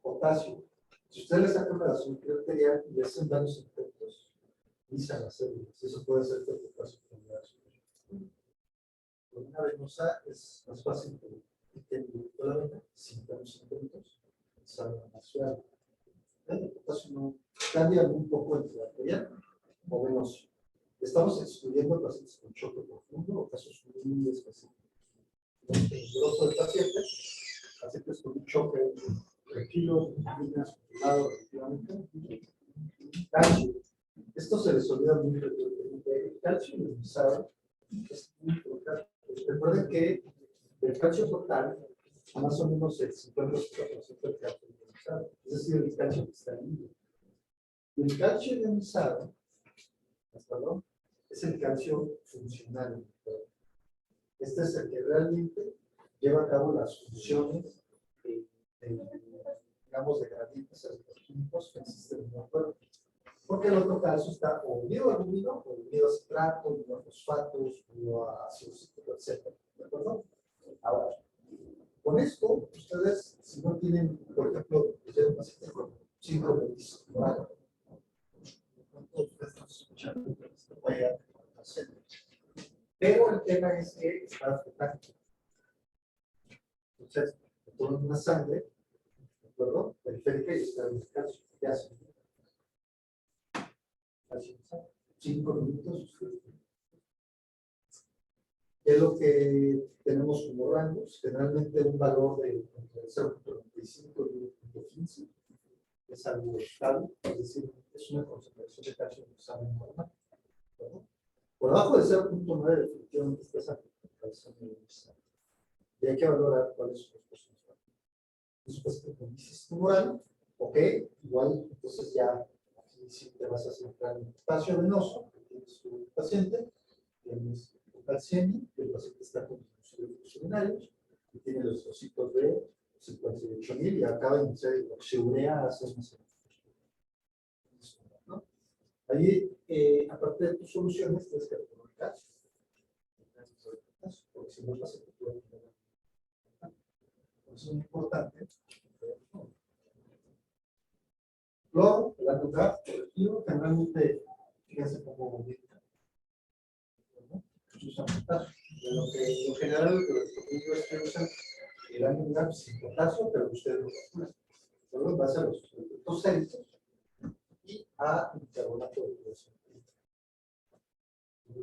Potasio. Si ustedes le sacan la azúcar arterial y hacen daños infectos, inician las células. Eso puede ser que el potasio tenga azúcar. Con una venosa es más fácil que solamente sin daños infectos salgan más suave. El potasio no cambia un poco entre la teoría o menos. Estamos excluyendo pacientes con choque profundo o casos muy específicos. El grosso del paciente, pacientes con un choque tranquilo, líneas, controlado, efectivamente. Calcio. Esto se les olvida muy frecuentemente. El calcio ionizado es muy importante. Recuerden que el calcio total, más o menos el 50% del calcio ionizado, es decir, el calcio cristalino. Y el calcio ionizado, perdón, es el calcio funcional. Este es el que realmente lleva a cabo las funciones digamos, de gradientes electroquímicos que existen en el cuerpo. Porque el otro caso está o unido a alumino, o unido a citrato, unido a fosfatos, unido a ácido cítrico, etc. ¿De acuerdo? Ahora, con esto, ustedes, si no tienen, por ejemplo, un paciente con síndrome discoral, pero el tema es que está afectando. Entonces, toman una sangre, ¿de acuerdo? Periférica y está en el calcio. ¿Qué hacen? 5 minutos. ¿Qué es lo que tenemos como rangos? Generalmente un valor de entre 0.95 y 1.15 es algo estable, es decir, es una concentración de calcio en examen normal. ¿Verdad? Por debajo de 0.9 definitivamente está esa concentración de examen. Y hay que valorar cuáles son los posibles. Después que dices tumoral, ok, igual, entonces ya aquí sí te vas a centrar en el espacio venoso que tienes tu paciente, tienes tu calciemia, que el paciente está con los urinarios, y tiene los trocitos de 58.000 y acaba de iniciar hidroxiurea hace una semana. ¿No? Ahí, aparte de tus soluciones, tienes que retomar calcio. Porque si no, el paciente puede tener. Por eso es muy importante. Cloro, el azúcar, colectivo, generalmente, fíjense cómo aumenta. Usan potasio. Lo general, lo que es que usan el ánimo sin potasio, pero ustedes lo calculan. Solo en base a los productos célicos y a bicarbonato de calcio.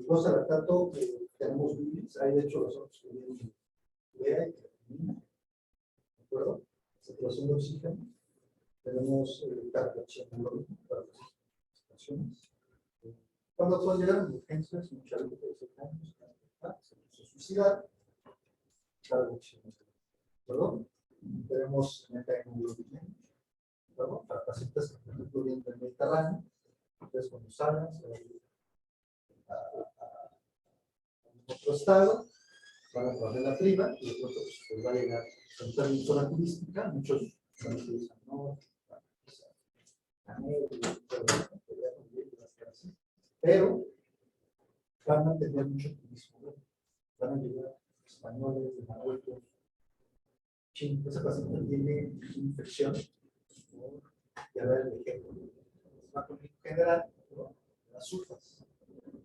Los lactato, tenemos bilis, hay de hecho los otros que vienen urea y creatinina. ¿De acuerdo? Saturación de oxígeno. Tenemos carboxiamulónico para las situaciones. Cuando todos llegan a urgencias, muchas veces se suicidar, carboxiamulónico. ¿Perdón? Tenemos metahemoglobina, ¿perdón? Para pacientes que, por ejemplo, vienen del Mediterráneo, entonces cuando salgan, se van a otro estado, van a trabajar la prima, y de pronto pues, va a llegar a una zona turística, muchos van a utilizar, ¿no? Pero van a tener mucho turismo, van a llegar españoles de Marruecos, China, esa paciente tiene infección por diarrea de ejemplo, general, las sulfas.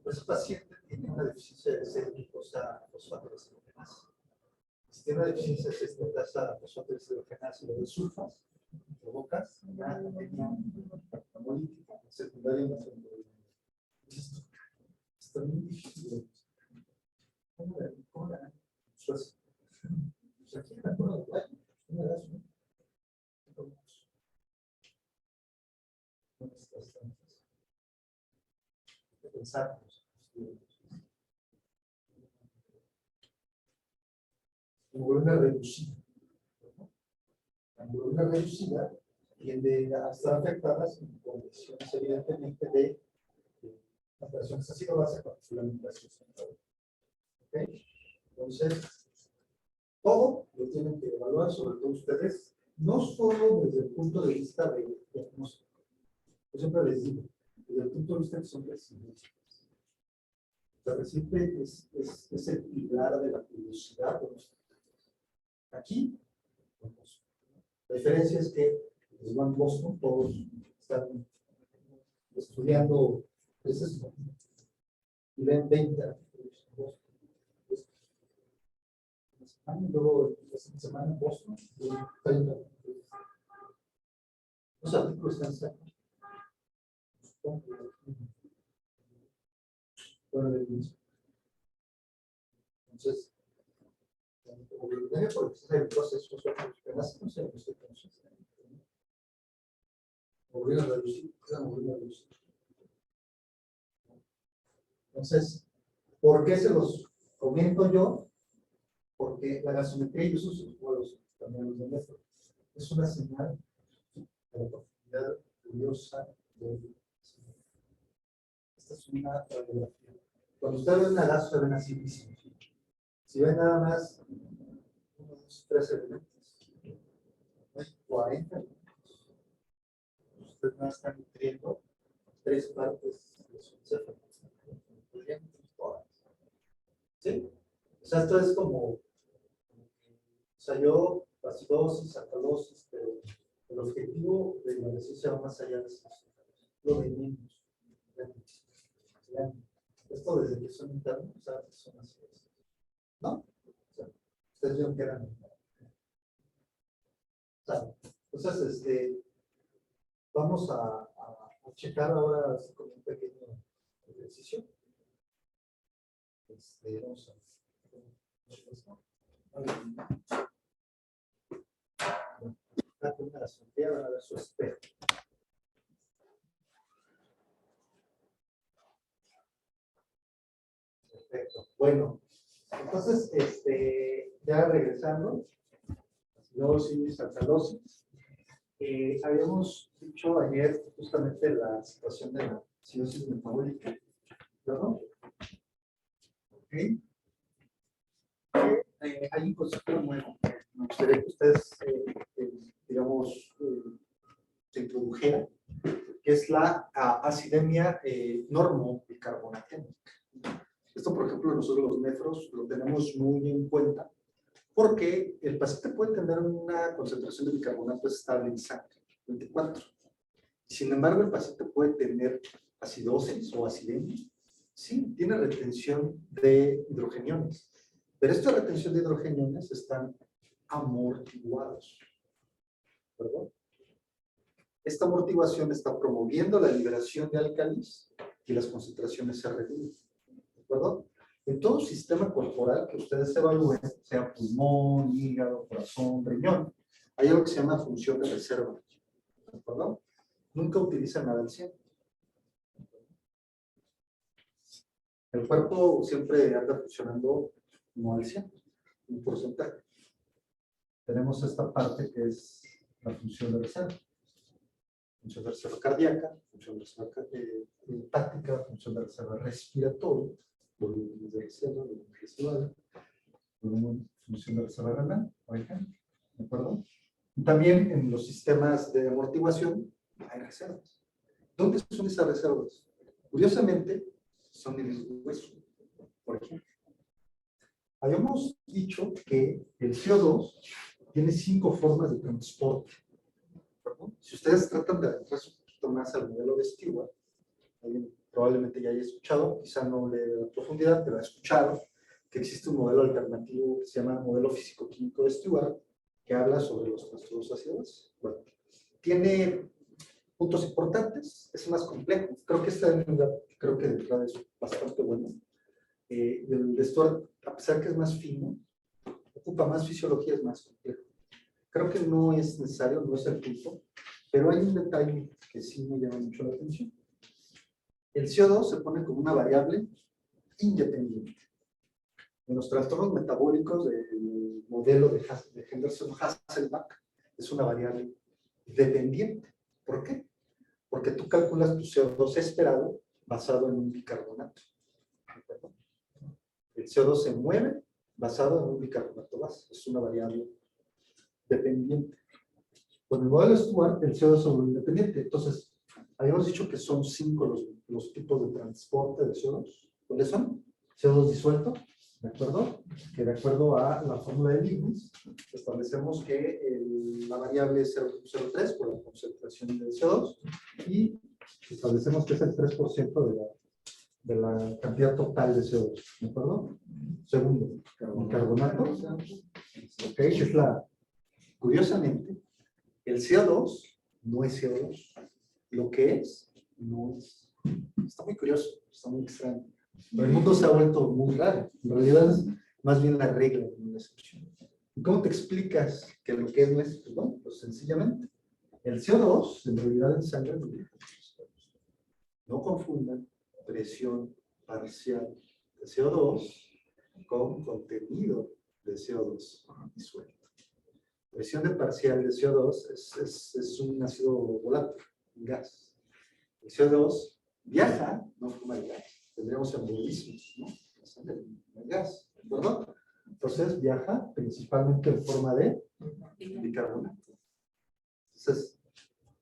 Ese paciente tiene una deficiencia de C-glucosa fosfatidrogenasa. Si tiene una deficiencia de C-glucosa fosfatidrogenasa y de sulfas, provocas una anemia hemolítica secundaria en la secundaria. Está muy difícil. ¿Cómo la Suecia? Pues aquí en la zona de Guay, una de las pensar. Hemoglobina reducida. La hemoglobina reducida tiende a estar afectadas en condiciones evidentemente de alteraciones ácido base particularmente ácido central. ¿Ok? Entonces, todo lo tienen que evaluar, sobre todo ustedes, no solo desde el punto de vista de diagnóstico. Yo siempre les digo, desde el punto de vista que son recientes. La reciente es el pilar de la curiosidad. Aquí, la diferencia es que los van Boston, todos están estudiando eso, y ven 20 artículos en Boston. En España, luego esta semana en Boston, 30 artículos. Los artículos están sacando. Bueno, entonces, porque es el proceso que más no sé, no sé cómo se hace. Volver a reducir, volver a reducir. Entonces, ¿por qué se los comento yo? Porque la gasometría y sus vuelos también los de metro es una señal de la profundidad curiosa de. Esta es una radiografía. Cuando usted ve una gaso, se ven así mismos. Si ven nada más unos 3 elementos, 40 elementos, usted no está nutriendo 3 partes de su encéfalo. ¿Sí? O sea, esto es como, o sea, yo, acidosis, alcalosis, pero el objetivo de la ejercicio va más allá de eso. Lo de menos. Esto desde que son internos, o sea, son así. ¿No? O sea, ustedes vieron que eran. O sea, entonces, vamos a checar ahora así como un pequeño ejercicio. Vamos a van a ver su espejo. Perfecto. Bueno, entonces, ya regresando, acidosis, alcalosis. Habíamos dicho ayer justamente la situación de la acidosis metabólica, ¿no? Ok. Hay un concepto nuevo que me gustaría que ustedes, digamos, se introdujeran, que es la acidemia normobicarbonatémica. Esto, por ejemplo, nosotros los nefros lo tenemos muy en cuenta porque el paciente puede tener una concentración de bicarbonato estable en sangre, 24. Sin embargo, el paciente puede tener acidosis o acidemia. Sí, tiene retención de hidrogeniones, pero esta retención de hidrogeniones están amortiguados. ¿Perdón? Esta amortiguación está promoviendo la liberación de álcalis y las concentraciones se reducen. ¿De acuerdo? En todo sistema corporal que ustedes evalúen, sea pulmón, hígado, corazón, riñón, hay algo que se llama función de reserva. ¿De acuerdo? Nunca utilizan nada al 100. El cuerpo siempre anda funcionando no al 100, un porcentaje. Tenemos esta parte que es la función de reserva. Función de reserva cardíaca, función de reserva hepática, función de reserva respiratoria, volumen de reserva, volumen residual, función de reserva renal, por ejemplo. ¿De acuerdo? Y también en los sistemas de amortiguación hay reservas. ¿Dónde son esas reservas? Curiosamente, son en el hueso, por ejemplo. Habíamos dicho que el CO2 tiene 5 formas de transporte. ¿Perdón? Si ustedes tratan de adentrarse un poquito más al modelo de Stewart, probablemente ya haya escuchado, quizá no le da profundidad, pero ha escuchado que existe un modelo alternativo que se llama modelo físico-químico de Stewart, que habla sobre los trastornos ácidos. Bueno, tiene puntos importantes, es más complejo. Creo que creo que de entrada es bastante bueno. El de Stewart, a pesar que es más fino, ocupa más fisiología, es más complejo. Creo que no es necesario, no es el punto, pero hay un detalle que sí me llama mucho la atención. El CO2 se pone como una variable independiente. En los trastornos metabólicos del modelo de Henderson-Hasselbalch es una variable dependiente. ¿Por qué? Porque tú calculas tu CO2 esperado basado en un bicarbonato. El CO2 se mueve basado en un bicarbonato base. Es una variable dependiente. Con el modelo Stewart, el CO2 es un independiente. Entonces, habíamos dicho que son 5 los tipos de transporte de CO2. ¿Cuáles son? CO2 disuelto, ¿de acuerdo? Que de acuerdo a la fórmula de Leibniz, establecemos que la variable es 0.03 por la concentración de CO2 y establecemos que es el 3% de la cantidad total de CO2, ¿de acuerdo? Segundo, el carbonato, ok, que es curiosamente, el CO2 no es CO2, lo que es no es. Está muy curioso, está muy extraño. Pero el mundo se ha vuelto muy raro. En realidad es más bien la regla, no la excepción. ¿Y cómo te explicas que lo que es no es? Pues bueno, pues sencillamente. El CO2, en realidad en sangre, no confundan presión parcial de CO2 con contenido de CO2 disuelto. Presión de parcial de CO2 es un ácido volátil, un gas. El CO2 viaja, no forma de gas. Tendríamos embolismos, ¿no? El gas, ¿de acuerdo? Entonces viaja principalmente en forma de bicarbonato. Entonces,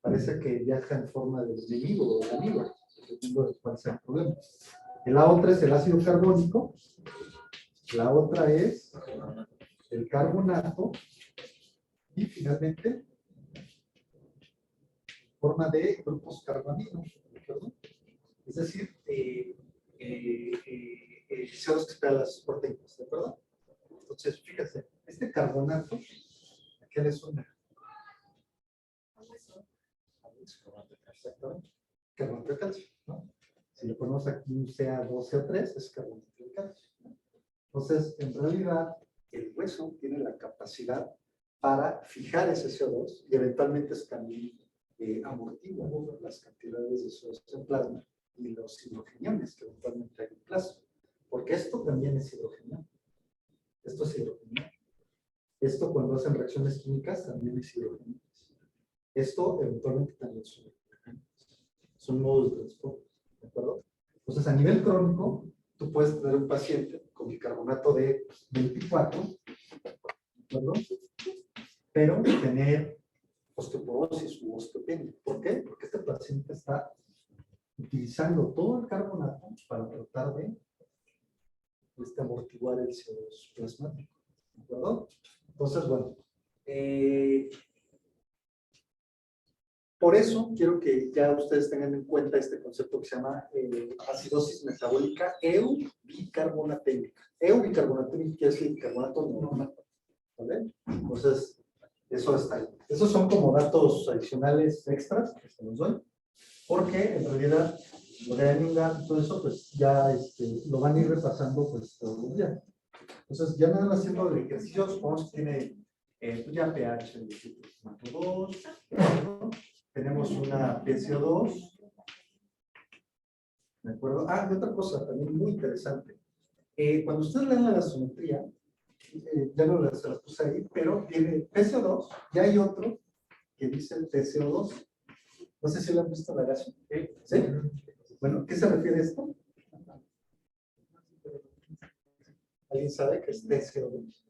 parece que viaja en forma de enemigo o de amigo, dependiendo de cuál sea el problema. La otra es el ácido carbónico. La otra es el carbonato. Y finalmente, forma de grupos carbaminos, ¿no? Es decir, CO2 que espera las proteínas, ¿de acuerdo? Entonces, fíjense, este carbonato, ¿a qué le suena? Exactamente. Carbonato de calcio, ¿no? Si le ponemos aquí un Ca2CO3, es carbonato de calcio, ¿no? Entonces, en realidad, el hueso tiene la capacidad para fijar ese CO2 y eventualmente es también amortigua, ¿no?, las cantidades de CO2 en plasma y los hidrogeniones que eventualmente hay en plasma. Porque esto también es hidrogenión. Esto es hidrogenión. Esto cuando hacen reacciones químicas también es hidrogenión. Esto eventualmente también son hidrogenios. Son modos de transporte, ¿de acuerdo? Entonces, a nivel crónico, tú puedes tener un paciente con bicarbonato de 24, ¿de acuerdo? Pero tener osteoporosis u osteopenia. ¿Por qué? Porque este paciente está utilizando todo el carbonato para tratar de amortiguar el CO2 plasmático. ¿De acuerdo? Entonces, bueno, por eso quiero que ya ustedes tengan en cuenta este concepto que se llama acidosis metabólica eubicarbonatémica. Eubicarbonatémica quiere decir bicarbonato normal. ¿Vale? Entonces, eso está ahí. Esos son como datos adicionales extras que se los doy, porque en realidad lo de Aninga y todo eso, pues ya lo van a ir repasando pues todos los días. Entonces, ya nada más haciendo el ejercicio, supongamos que tiene pues ya pH de 2, ¿no? Tenemos una PCO2, ¿de acuerdo? Ah, y otra cosa también muy interesante. Cuando ustedes leen la gasometría, ya no se las puse ahí, pero tiene PCO2, y hay otro que dice TCO2. No sé si lo han visto en la gaso. ¿Sí? Bueno, ¿qué se refiere a esto? ¿Alguien sabe qué es TCO2?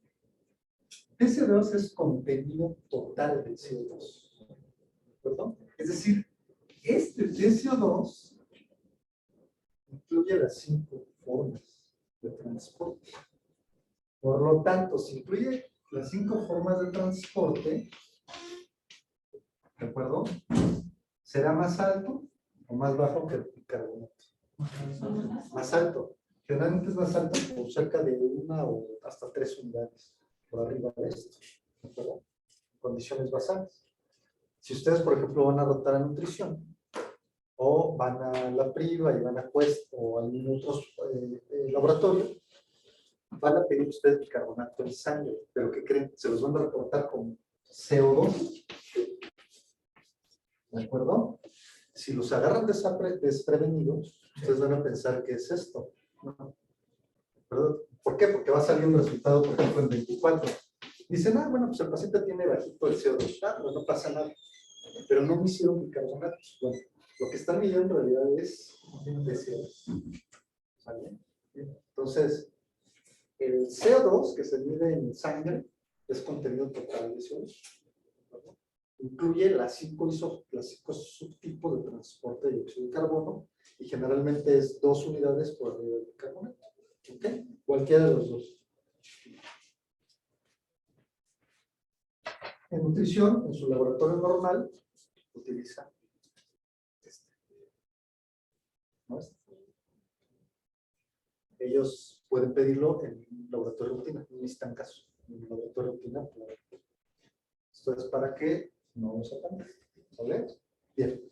TCO2 es contenido total del CO2. ¿De acuerdo? Es decir, este TCO2 incluye las 5 formas de transporte. Por lo tanto, si incluye las 5 formas de transporte, ¿de acuerdo?, será más alto o más bajo que el bicarbonato. Más alto. Generalmente es más alto por cerca de 1 o hasta 3 unidades por arriba de esto. ¿De acuerdo? Condiciones basales. Si ustedes, por ejemplo, van a rotar a nutrición, o van a la priva y van a Quest o a algún otro laboratorio, van a pedir ustedes bicarbonato en sangre, pero ¿qué creen? Se los van a reportar como CO2. ¿De acuerdo? Si los agarran desprevenidos, ustedes van a pensar que es esto. ¿No? ¿Por qué? Porque va a salir un resultado, por ejemplo, en 24. Dicen, bueno, pues el paciente tiene bajito el CO2, pues no pasa nada. Pero no me hicieron bicarbonatos. Bueno, lo que están midiendo en realidad es de CO2. ¿Vale? Entonces, el CO2 que se mide en sangre es contenido total de CO2. Incluye las 5 subtipos de transporte de dióxido de carbono y generalmente es 2 unidades por arriba del carbonato. ¿Ok? Cualquiera de los dos. En nutrición, en su laboratorio normal, utiliza este. ¿No? Ellos pueden pedirlo en laboratorio de rutina, no necesitan caso. En laboratorio de rutina, esto es para que no lo sepan. ¿Vale? Bien.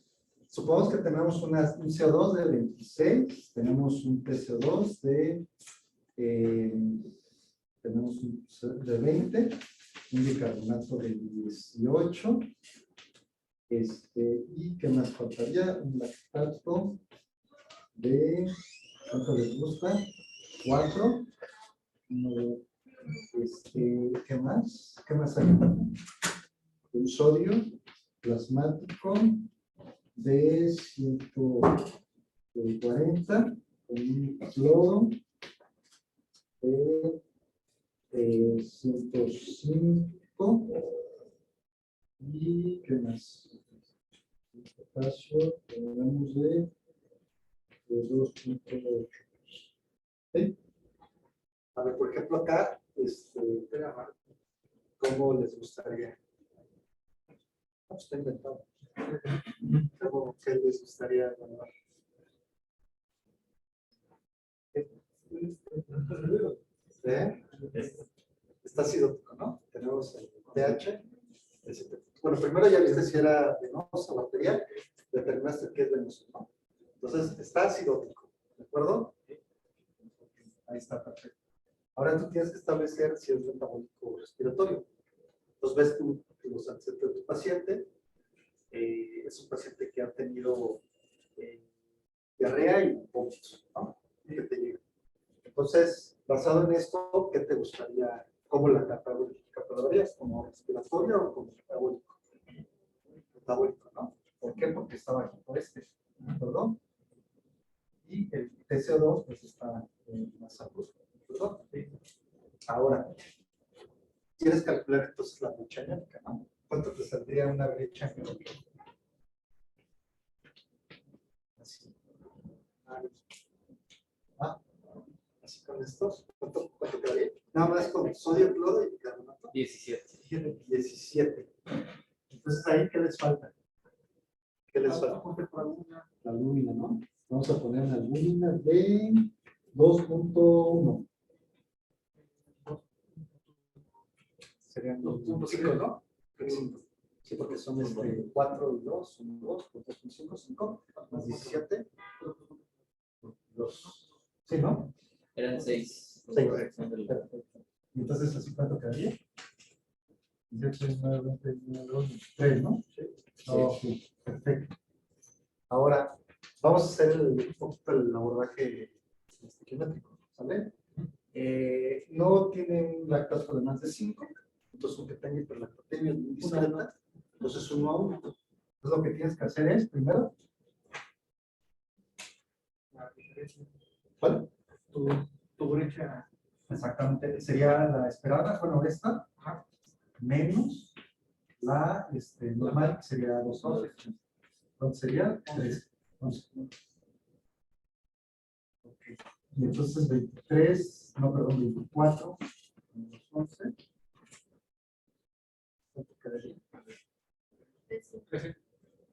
supongamos que tenemos un CO2 de 26, tenemos un PCO2 tenemos de 20, un bicarbonato de 18, y ¿qué más faltaría? Un lactato de, ¿cuánto les gusta? 4. ¿Qué más? ¿Qué más hay? Un sodio plasmático de 140, un cloro de 105, y ¿qué más? El potasio tenemos de 2.8. ¿Sí? A ver, por ejemplo, acá, ¿cómo les gustaría? No, está inventado. ¿Cómo que les gustaría llamar? Está acidótico, ¿no? Tenemos el pH. Bueno, primero ya viste si era venoso o bacterial, determinaste que es venoso, ¿no? Entonces, está acidótico, ¿de acuerdo? Ahí está, perfecto. Ahora tú tienes que establecer si es metabólico respiratorio. Entonces, ves tú los antecedentes de tu paciente. Es un paciente que ha tenido diarrea y vómitos, ¿no? Que te llega. Entonces, basado en esto, ¿qué te gustaría? ¿Cómo la catalogarías? ¿Como respiratorio o como metabólico? Metabólico, ¿no? ¿Por qué? Porque está bajito ¿perdón? Y el TCO2 pues está más alto, ¿perdón? Sí. Ahora, ¿quieres calcular entonces la brecha anémica, no? ¿Cuánto te saldría una brecha anémica? Así. Así con estos. ¿Cuánto quedaría? Nada más con sodio, cloro y bicarbonato. 17. 17. Entonces, ¿ahí qué les falta? ¿Qué les falta? La albúmina, ¿no? Vamos a poner una albúmina de 2.1. Serían 2.5, ¿no? 5. Sí, porque son 4 y 2, son 2, 2.5, 5, más 17. 2. Sí, ¿no? Eran 6. 6. Perfecto. ¿Y entonces así cuánto quedaría? 18, 9, 20, 23, ¿no? Sí. Ok, perfecto. Ahora, vamos a hacer un poquito el abordaje estequiométrico, ¿sale? No tiene un lactato de más de 5, entonces aunque tenga hiperlactatemia es muy discreta, entonces 1 a 1. Entonces lo que tienes que hacer es, primero, ¿cuál? Tu brecha, exactamente, sería la esperada, bueno, esta, menos la normal, que sería 2.11. Entonces sería 3. Okay. Y entonces 23, no, perdón, 24, 11. ¿Cuánto quedaría?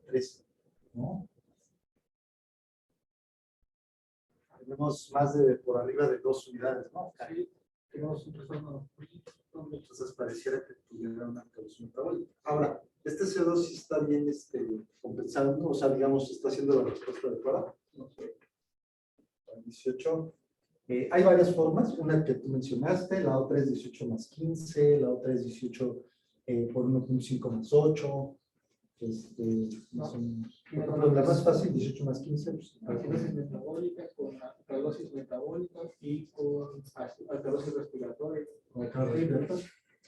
3. ¿No? Tenemos más de por arriba de 2 unidades, ¿no? Ahí tenemos un retorno. Entonces pareciera que tuviera una causa metabólica. Ahora, este CO2 sí está bien compensando, o sea, digamos, está haciendo la respuesta adecuada. No sé. 18. Hay varias formas, una que tú mencionaste, la otra es 18 más 15, la otra es 18 por 1.5 más 8. Más o menos. La más fácil, 18 más 15. Pues, acidosis metabólica con alcalosis metabólica y con alcalosis respiratoria.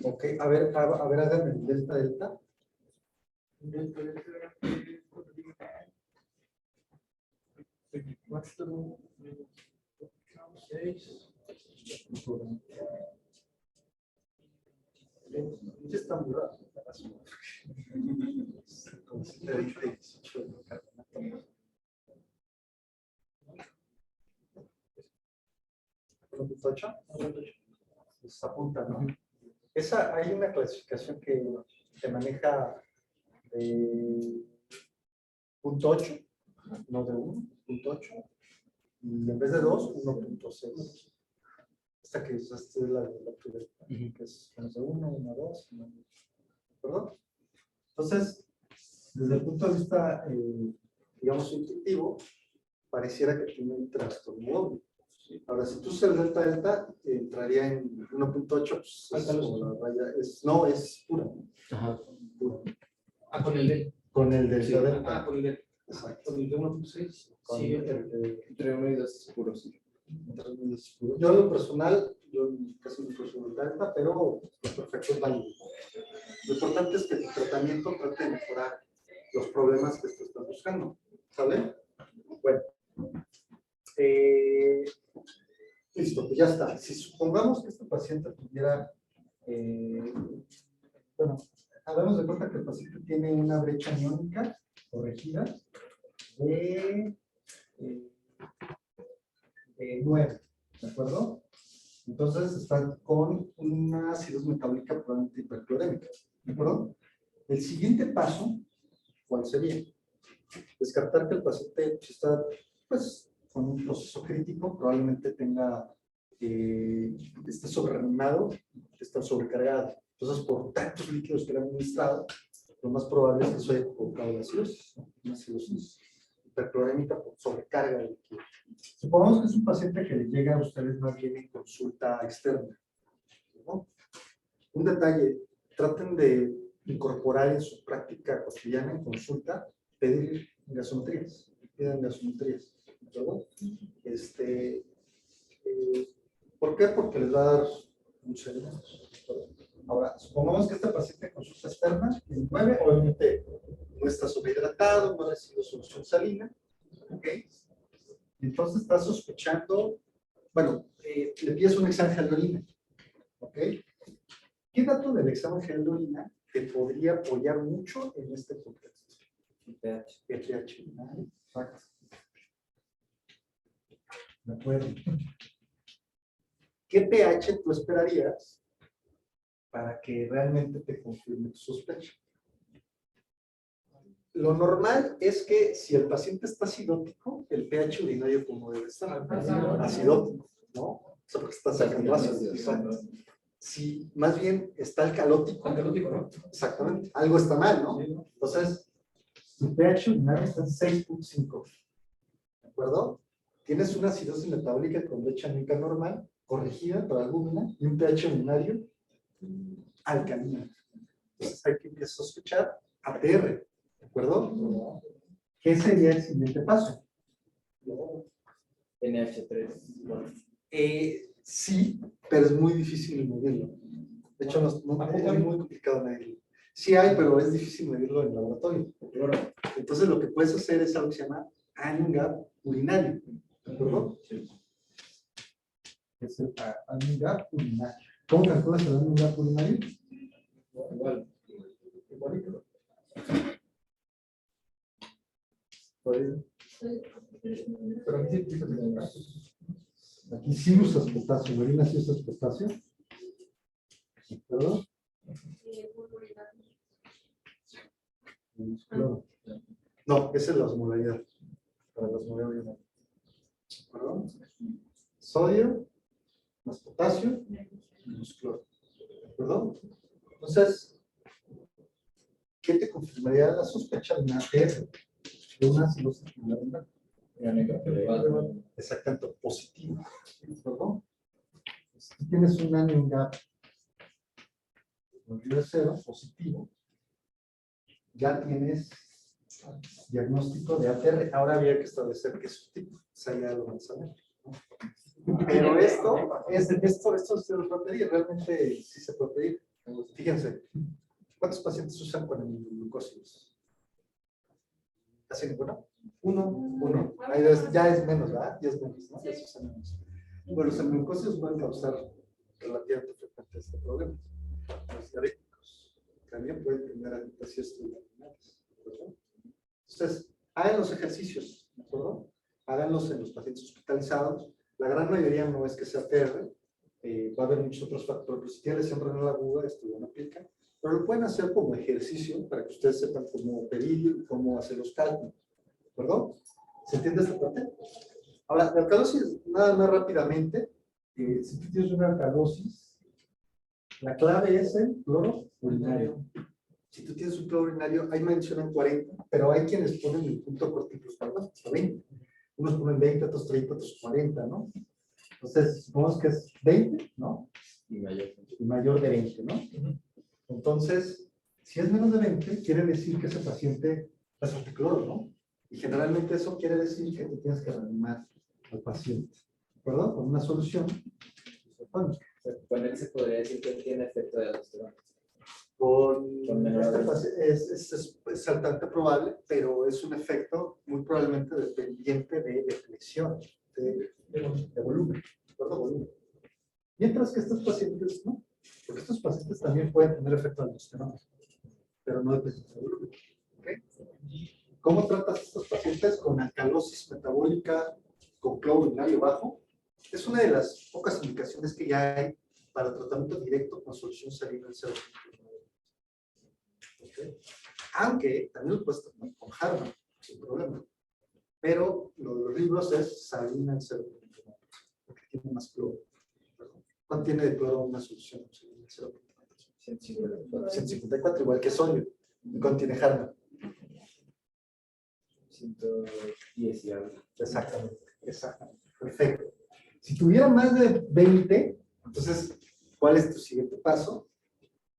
Ok, a ver, háganme el delta. Delta 24 6. Ya está muy raro. Como si te dije 18 de carbonato. Pues apunta, ¿no? Hay una clasificación que maneja punto 8, no de 1, punto 8, y en vez de 2, 1.6. Esta que es la que es de 1, 1, 2, ¿perdón? Entonces, desde el punto de vista digamos, intuitivo, pareciera que tiene un trastorno doble. Ahora, si tú usas el delta-delta, entraría en 1.8, pues, no, es pura. Ajá. Pura. Ah, con el D. Con el delta-delta. Ah, con el D. Exacto. Con el D 1.6. Con Sí, Entre 1 y 2 es puro, sí. Yo en lo personal, yo casi no uso el delta, pero lo perfecto es válido. Lo importante es que tu tratamiento trate de mejorar los problemas que tú estás buscando. ¿Sale? Bueno. Listo, pues ya está. Si supongamos que este paciente tuviera, bueno, hagamos de cuenta que el paciente tiene una brecha aniónica corregida de 9, ¿de acuerdo? Entonces está con una acidosis metabólica probablemente hiperclorémica, ¿de acuerdo? El siguiente paso, ¿cuál sería? Descartar que el paciente está, pues, con un proceso crítico, probablemente tenga, esté sobreanimado, está sobrecargado. Entonces, por tantos líquidos que le han administrado, lo más probable es que eso haya provocado la acidosis, ¿no? Una acidosis hiperclorémica por sobrecarga de líquido. Supongamos que es un paciente que le llega a ustedes más bien en consulta externa, ¿no? Un detalle, traten de incorporar en su práctica cotidiana en consulta, pedir gasometrías, pidan gasometrías, ¿verdad? ¿Por qué? Porque les va a dar muchos elementos. Ahora, supongamos que este paciente en consulta externa, en 9, obviamente no está sobrehidratado, no ha recibido solución salina, ¿ok? Entonces está sospechando, bueno, le pides un examen de orina, ¿ok? ¿Qué dato del examen de orina te podría apoyar mucho en este contexto? El pH. Exacto. De acuerdo. ¿Qué pH tú esperarías para que realmente te confirme tu sospecha? Lo normal es que si el paciente está acidótico, el pH urinario como debe estar. Acidótico, ¿no? O sea, porque está sacando ácido. Exacto. Si más bien está alcalótico, exactamente, algo está mal, ¿no? Entonces, tu pH urinario está en 6.5. ¿De acuerdo? Tienes una acidosis metabólica con brecha anímica normal, corregida para albúmina, y un pH urinario alcalino. Entonces hay que sospechar APR. ¿De acuerdo? ¿Qué sería el siguiente paso? NH3. Sí, pero es muy difícil medirlo. De hecho, es muy complicado medirlo. Sí hay, pero es difícil medirlo en el laboratorio. Entonces, lo que puedes hacer es algo que se llama anion gap urinario. ¿De acuerdo? Sí. Es el anion gap urinario. ¿Cómo calculas el anion gap urinario? Igual. Igualito. Pero aquí sí usas potasio, Marina, sí usas potasio. ¿Perdón? No, esa es la osmolaridad. Para la osmolaridad. ¿Perdón? Sodio más potasio menos cloro. ¿Perdón? Entonces, ¿qué te confirmaría la sospecha de una APR? De una acidosis pulmonar. Exactamente, positivo. ¿Perdón? Si tienes un anion gap de 0, positivo, ya tienes diagnóstico de APR. Ahora había que establecer qué subtipo. O sea, ya lo vamos a ver, ¿no? Pero esto se lo puede pedir, realmente sí se puede pedir. Fíjense, ¿cuántos pacientes usan con aminoglucósidos? ¿Casi ninguno? Uno. Ahí ya es menos, ¿verdad? Ya es menos, ¿no? Ya se usa menos. Bueno, los aminoglucósidos pueden causar relativamente frecuente este problema. Los diabéticos también pueden tener agitaciones terminales, ¿de acuerdo? Entonces, hagan los ejercicios, ¿de acuerdo? Háganlos en los pacientes hospitalizados. La gran mayoría no es que sea PR, va a haber muchos otros factores, pero si tienen lesión renal aguda, esto ya no aplica, pero lo pueden hacer como ejercicio para que ustedes sepan cómo pedir, cómo hacer los cálculos, ¿de acuerdo? ¿Se entiende esta parte? Ahora, la alcalosis, nada más rápidamente, si tú tienes una alcalosis, la clave es el cloro urinario. Si tú tienes un cloro urinario, ahí mencionan 40, pero hay quienes ponen el punto corticosteroidal hasta 20. Unos ponen 20, otros 30, otros 40, ¿no? Entonces, supongamos que es 20, ¿no? Y mayor. Y mayor de 20, ¿no? Entonces, si es menos de 20, quiere decir que ese paciente es anticloro, ¿no? Y generalmente eso quiere decir que tú tienes que reanimar al paciente, ¿de acuerdo? Con una solución isotónica. Con él se podría decir que tiene efecto de aldosterona. Con menor este de- paciente es altamente probable, pero es un efecto muy probablemente dependiente de flexión, de volumen, ¿de acuerdo? Volumen. Mientras que estos pacientes no, porque estos pacientes también pueden tener efecto de aldosterona, pero no depende de volumen. ¿Ok? ¿Cómo tratas a estos pacientes? Con alcalosis metabólica, con cloro urinario bajo. Es una de las pocas indicaciones que ya hay para tratamiento directo con solución salina en 0.9. ¿Okay? Aunque también lo puedes tratar con Harman, sin problema. Pero lo de los libros es salina en 0.9, porque tiene más cloro. ¿Cuánto tiene de cloro una solución? 154, igual que sodio. ¿Y cuánto tiene Harman? 110 y algo. Exactamente, exactamente. Perfecto. Si tuviera más de 20, entonces, ¿cuál es tu siguiente paso?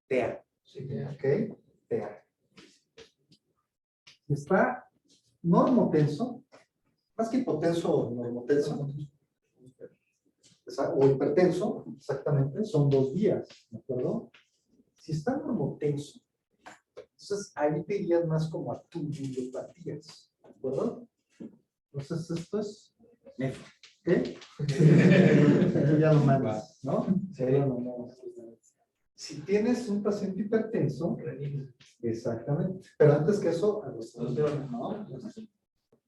TEA. ¿Ok? TEA. Está normotenso, más que hipotenso, normotenso, o hipertenso, exactamente, son 2 días, ¿de acuerdo? Si está normotenso, entonces ahí te irías más como a tubulopatías, ¿de acuerdo? Entonces esto es nefro, ¿ok? Eso ya lo mandas, ¿no? Sería no. Si tienes un paciente hipertenso, exactamente, pero antes que eso, aldosterona, ¿no?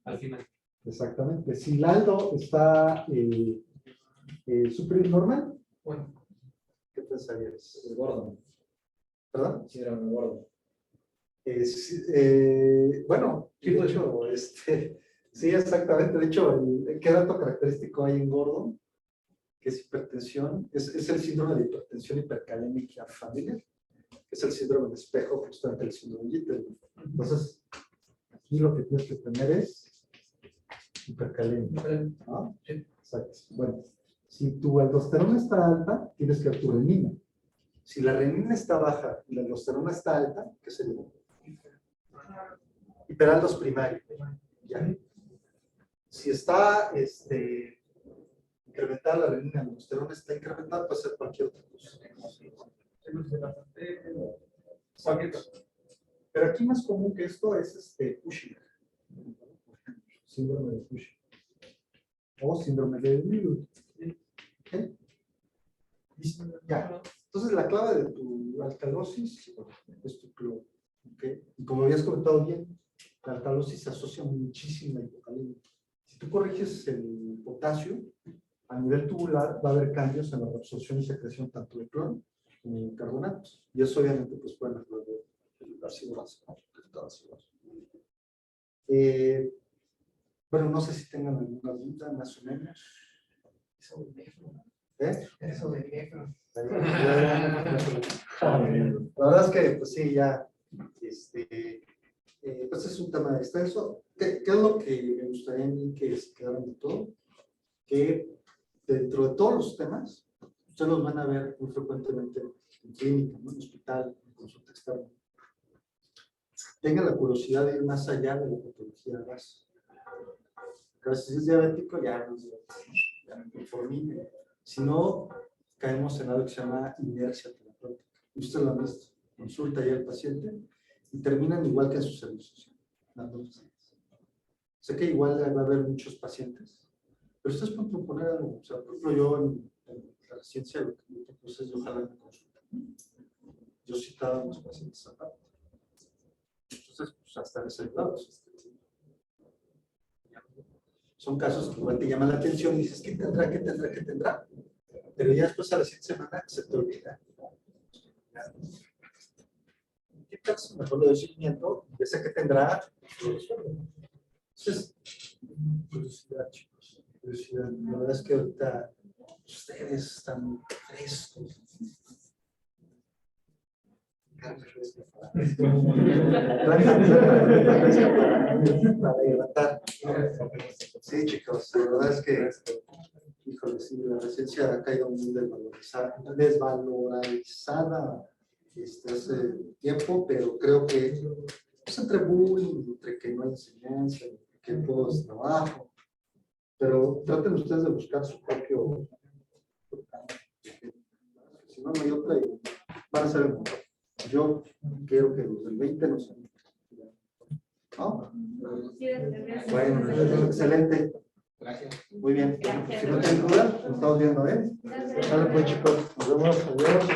Al final. Exactamente. Si el aldo está superior normal, Bueno, ¿qué pensarías? Es gordo. ¿Perdón? Síndrome gordo. Bueno, de hecho, sí, exactamente. De hecho, ¿qué dato característico hay en gordo? Que es hipertensión. Es el síndrome de hipertensión hipercalémica familiar, que es el síndrome de espejo, justamente el síndrome Jeter. Entonces, aquí lo que tienes que tener es hipercalémica, ¿no? Exacto. Bueno, si tu aldosterona está alta, tienes que ver tu renina. Si la renina está baja y la aldosterona está alta, ¿qué sería? Hiperaldos primario. ¿Ya? Si está incrementada la renina, la aldosterona está incrementada, puede ser cualquier otra cosa. cualquier cosa. Pero aquí más común que esto es Cushing. Síndrome de Cushing. O síndrome de Lillard. ¿Ok? Listo. Ya. Entonces la clave de tu alcalosis es tu cloro. ¿Ok? Y como habías comentado bien, la alcalosis se asocia muchísimo a la hipocalemia. Si tú corriges el potasio, a nivel tubular va a haber cambios en la absorción y secreción tanto de cloro como de carbonatos. Y eso obviamente pues puede mejorar el ácido básico. Bueno, no sé si tengan alguna duda más o menos. ¿Eh? Eso de nefro. La verdad es que, pues sí, ya, pues es un tema extenso. ¿Qué es lo que me gustaría a mí que se quedaran de todo? Que dentro de todos los temas, ustedes los van a ver muy frecuentemente en clínica, ¿no? En hospital, en consulta externa. Tengan la curiosidad de ir más allá de la patología base. Porque si es diabético, ya no es diabético, ya no conformine. Si no, caemos en algo que se llama inercia terapéutica. Usted lo ha visto, consulta ya al paciente y terminan igual que en su servicio social, dando pacientes. Sé que igual va a haber muchos pacientes, pero ustedes pueden proponer algo. O sea, por ejemplo, yo en la ciencia, lo que yo propuse es yo ojalá en consulta. Yo citaba a los pacientes aparte. Entonces, pues hasta les ayudaba. Son casos que igual te llaman la atención y dices, ¿qué tendrá, qué tendrá, qué tendrá? Pero ya después a la siguiente semana se te olvida. ¿Qué tal si mejor le doy seguimiento? Ya sé que tendrá. Entonces, curiosidad, chicos. Curiosidad. La verdad es que ahorita ustedes están frescos. Para levantar. Sí, chicos, la verdad es que, híjole, sí, la residencia ha caído muy desvalorizada hace tiempo, pero creo que pues, entre bullying, entre que no hay enseñanza, entre que todo es trabajo, pero traten ustedes de buscar su propio, si no, no hay otra y van a ser el motor. Yo quiero que los del 20 no sean. ¿No? Bueno, excelente. Gracias. Muy bien. Gracias. Si no tienen duda, nos estamos viendo, ¿eh? Sale pues, chicos. Nos vemos. Adiós.